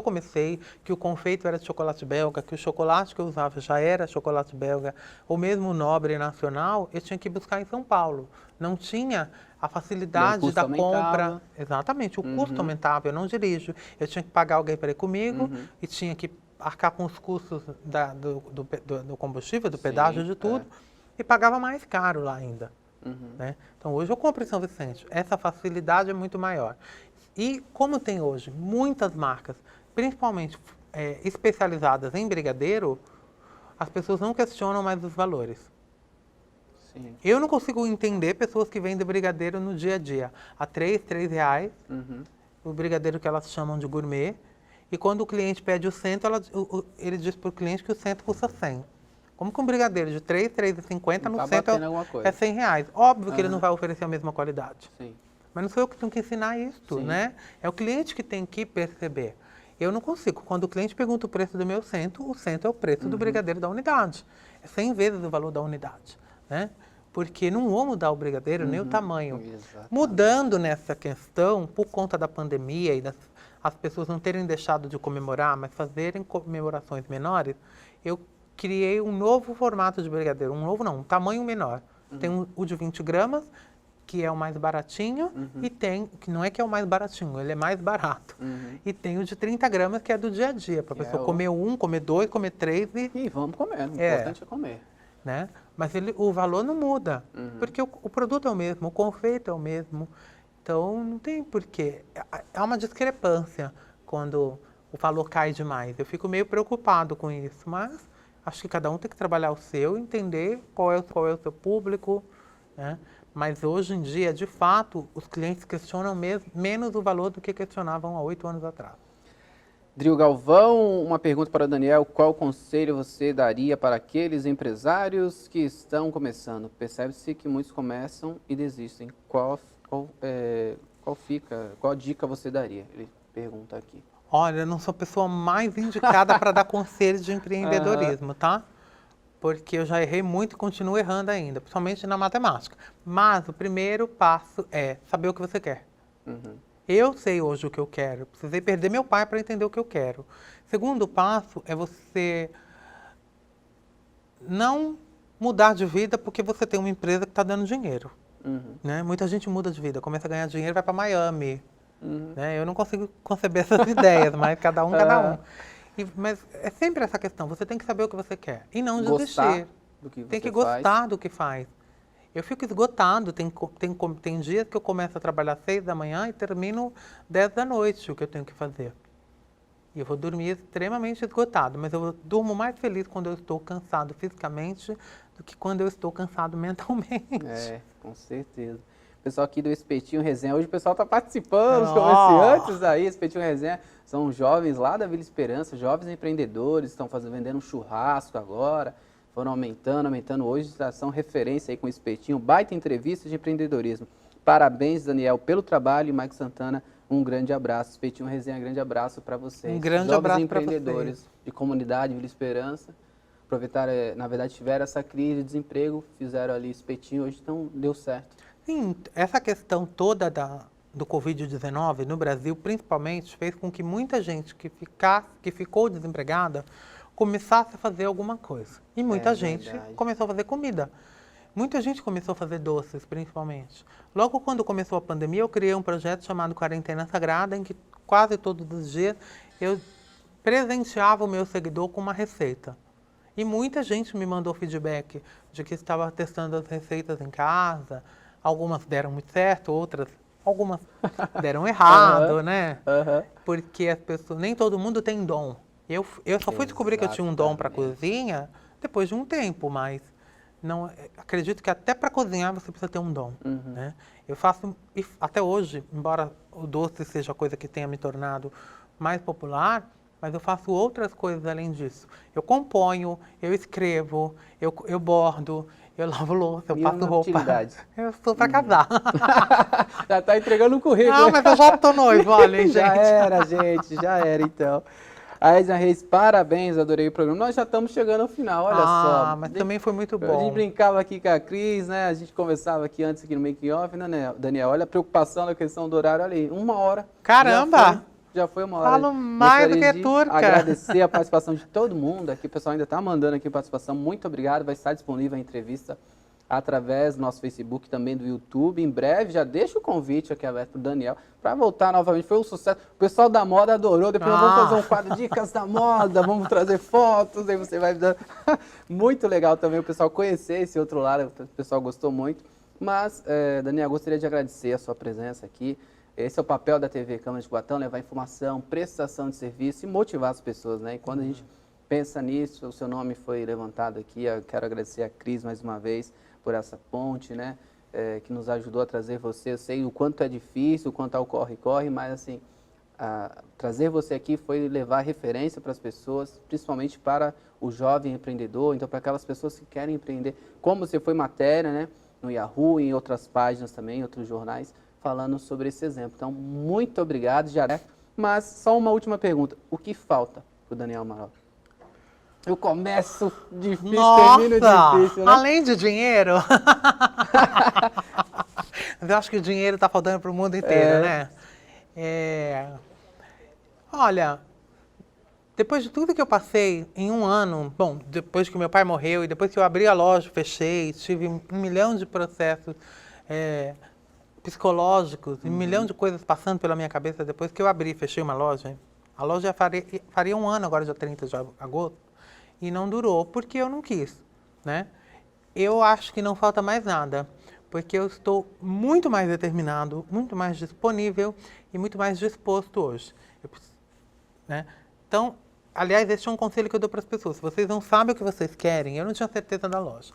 comecei, que o confeito era de chocolate belga, que o chocolate que eu usava já era chocolate belga, ou mesmo o Nobre Nacional, eu tinha que buscar em São Paulo. Não tinha a facilidade da compra. Exatamente, o custo aumentava, eu não dirijo. Eu tinha que pagar alguém para ir comigo e tinha que arcar com os custos do combustível, do pedágio, de tudo, e pagava mais caro lá ainda. Né? Então hoje eu compro em São Vicente, essa facilidade é muito maior. E como tem hoje muitas marcas, principalmente especializadas em brigadeiro, as pessoas não questionam mais os valores. Sim. Eu não consigo entender pessoas que vendem brigadeiro no dia a dia a R$3 o brigadeiro que elas chamam de gourmet, e quando o cliente pede o cento, ele diz para o cliente que o cento custa 100. Como que um brigadeiro de R$3,50 no centro é R$100? Óbvio que ele não vai oferecer a mesma qualidade. Sim. Mas não sou eu que tenho que ensinar isso, né? É o cliente que tem que perceber. Eu não consigo. Quando o cliente pergunta o preço do meu cento, o cento é o preço do brigadeiro da unidade. É 100 vezes o valor da unidade, né? Porque não vou mudar o brigadeiro nem o tamanho. Exatamente. Mudando nessa questão, por conta da pandemia e as pessoas não terem deixado de comemorar, mas fazerem comemorações menores, eu criei um novo formato de brigadeiro, um tamanho menor. Tem o de 20 gramas, que é o mais baratinho, e tem, que não é que é o mais baratinho, ele é mais barato. E tem o de 30 gramas, que é do dia a dia, para a pessoa comer comer 2, comer 3 e vamos comer, o importante é comer. Né? Mas o valor não muda, porque o produto é o mesmo, o confeito é o mesmo, então não tem porquê. Há uma discrepância quando o valor cai demais. Eu fico meio preocupado com isso, mas acho que cada um tem que trabalhar o seu, entender qual é o seu público, né? Mas hoje em dia, de fato, os clientes questionam menos o valor do que questionavam há 8 anos atrás. Drill Galvão, uma pergunta para o Daniel. Qual conselho você daria para aqueles empresários que estão começando? Percebe-se que muitos começam e desistem. Qual dica você daria? Ele pergunta aqui. Olha, eu não sou a pessoa mais indicada para dar conselhos de empreendedorismo, tá? Porque eu já errei muito e continuo errando ainda, principalmente na matemática. Mas o primeiro passo é saber o que você quer. Eu sei hoje o que eu quero, precisei perder meu pai para entender o que eu quero. Segundo passo é você não mudar de vida porque você tem uma empresa que está dando dinheiro. Né? Muita gente muda de vida, começa a ganhar dinheiro e vai para Miami. Né? Eu não consigo conceber essas ideias, mas cada um. Mas é sempre essa questão, você tem que saber o que você quer e não Gostar desistir. do que Tem você que faz. gostar do que faz. Eu fico esgotado, tem dias que eu começo a trabalhar às 6 da manhã e termino 10 da noite, o que eu tenho que fazer. E eu vou dormir extremamente esgotado, mas eu durmo mais feliz quando eu estou cansado fisicamente do que quando eu estou cansado mentalmente. É, com certeza. O pessoal aqui do Espetinho Resenha, hoje o pessoal está participando, os Ó. comerciantes aí, Espetinho Resenha, são jovens lá da Vila Esperança, jovens empreendedores, estão vendendo um churrasco agora, foram aumentando, hoje já são referência aí com o Espetinho, baita entrevista de empreendedorismo. Parabéns, Daniel, pelo trabalho e Mike Santana, um grande abraço. Espetinho Resenha, grande abraço para vocês. Um grande jovens abraço para empreendedores vocês. de comunidade Vila Esperança. Aproveitaram, na verdade, tiveram essa crise de desemprego, fizeram ali espetinho, hoje então deu certo. Sim, essa questão toda do Covid-19 no Brasil, principalmente, fez com que muita gente que ficou desempregada começasse a fazer alguma coisa. E muita gente verdade. começou a fazer comida. Muita gente começou a fazer doces, principalmente. Logo quando começou a pandemia, eu criei um projeto chamado Quarentena Sagrada, em que quase todos os dias eu presenteava o meu seguidor com uma receita. E muita gente me mandou feedback de que estava testando as receitas em casa. Algumas deram muito certo, algumas deram errado, né? Porque as pessoas, nem todo mundo tem dom. Eu só fui descobrir que eu tinha um dom para cozinha depois de um tempo, mas não acredito que até para cozinhar você precisa ter um dom, né? Eu faço até hoje, embora o doce seja a coisa que tenha me tornado mais popular, mas eu faço outras coisas além disso. Eu componho, eu escrevo, eu bordo, eu lavo louça, eu passo roupa. Utilidade. Eu estou para casar. Já está entregando um currículo. Não, mas eu já estou noivo, olha, gente. Já era então. A Edna Reis, parabéns, adorei o programa. Nós já estamos chegando ao final, olha só. Mas também foi muito A bom. gente brincava aqui com a Cris, né? A gente conversava aqui antes aqui no Making Off, né, Daniel? Olha a preocupação na questão do horário, olha aí, 1 hora. Caramba! Já foi 1 hora. Falo mais do que turca. Agradecer a participação de todo mundo aqui. O pessoal ainda está mandando aqui participação. Muito obrigado. Vai estar disponível a entrevista através do nosso Facebook, também do YouTube. Em breve, já deixa o convite aqui aberto para o Daniel para voltar novamente. Foi um sucesso. O pessoal da moda adorou. Depois nós vamos fazer um quadro Dicas da Moda. Vamos trazer fotos. Aí você vai dando. Muito legal também o pessoal conhecer esse outro lado. O pessoal gostou muito. Mas, Daniel, gostaria de agradecer a sua presença aqui. Esse é o papel da TV Câmara de Cubatão, levar informação, prestação de serviço e motivar as pessoas, né? E quando a gente pensa nisso, o seu nome foi levantado aqui, eu quero agradecer a Cris mais uma vez por essa ponte, né? Que nos ajudou a trazer você. Eu sei o quanto é difícil, o quanto é o corre-corre, mas assim, trazer você aqui foi levar referência para as pessoas, principalmente para o jovem empreendedor, então para aquelas pessoas que querem empreender, como você foi matéria, né? No Yahoo, em outras páginas também, em outros jornais, falando sobre esse exemplo. Então, muito obrigado, Jaré. Mas só uma última pergunta. O que falta para o Daniel Amaral? Eu começo difícil, termino difícil, né? Além de dinheiro. Mas eu acho que o dinheiro está faltando para o mundo inteiro, né? Olha, depois de tudo que eu passei em um ano, bom, depois que meu pai morreu e depois que eu abri a loja, fechei, tive 1 milhão de processos psicológicos, 1 milhão de coisas passando pela minha cabeça depois que eu abri, fechei uma loja. A loja faria 1 ano agora, dia 30 de agosto, e não durou porque eu não quis, né? Eu acho que não falta mais nada, porque eu estou muito mais determinado, muito mais disponível e muito mais disposto hoje, né? Então, aliás, esse é um conselho que eu dou para as pessoas. Se vocês não sabem o que vocês querem, eu não tinha certeza da loja.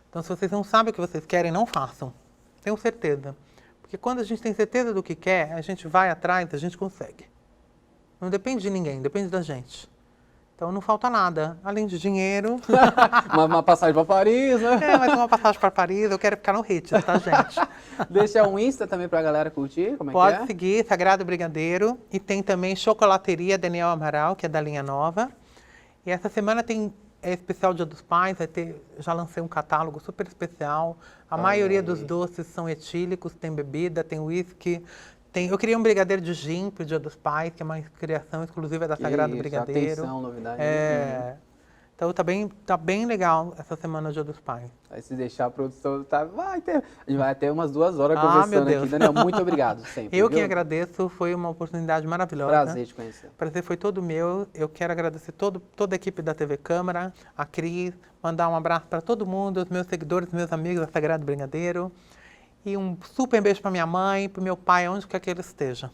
Então, se vocês não sabem o que vocês querem, não façam. Tenho certeza. Porque quando a gente tem certeza do que quer, a gente vai atrás, a gente consegue. Não depende de ninguém, depende da gente. Então não falta nada, além de dinheiro. uma passagem para Paris, né? Mas uma passagem para Paris, eu quero ficar no Ritz, tá, gente? Deixa um Insta também para a galera curtir, como é Pode que é? seguir, Sagrado Brigadeiro. E tem também Chocolateria Daniel Amaral, que é da linha nova. E essa semana tem especial Dia dos Pais, já lancei um catálogo super especial. A maioria dos doces são etílicos, tem bebida, tem whisky. Eu criei um brigadeiro de gin pro Dia dos Pais, que é uma criação exclusiva da Sagrado Brigadeiro. Atenção, novidade. Então tá bem legal essa semana Dia dos Pais. Aí se deixar a produção, a gente vai ter umas 2 horas Ah, meu conversando Deus. aqui. Daniel, muito obrigado sempre. Eu viu? que agradeço, foi uma oportunidade maravilhosa. Prazer te conhecer. O prazer foi todo meu. Eu quero agradecer toda a equipe da TV Câmara, a Cris, mandar um abraço para todo mundo, os meus seguidores, meus amigos da Sagrado Brigadeiro. E um super beijo para minha mãe, para meu pai, onde quer que ele esteja.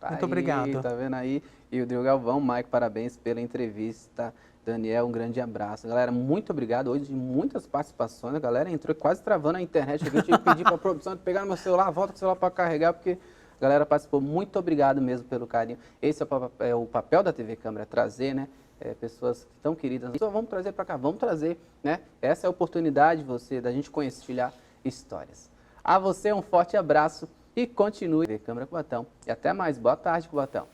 Muito obrigado. Tá vendo aí? E o Diogo Galvão, Mike, parabéns pela entrevista. Daniel, um grande abraço. Galera, muito obrigado. Hoje, muitas participações. A galera entrou quase travando a internet aqui. Eu tive que pedir para a produção pegar no meu celular, volta com o celular para carregar, porque a galera participou. Muito obrigado mesmo pelo carinho. Esse é o papel da TV Câmara, trazer, né? Pessoas tão queridas. Então, vamos trazer para cá, vamos trazer, né? Essa é a oportunidade da gente compartilhar histórias. A você, um forte abraço e continue TV Câmara Cubatão. E até mais. Boa tarde, Cubatão.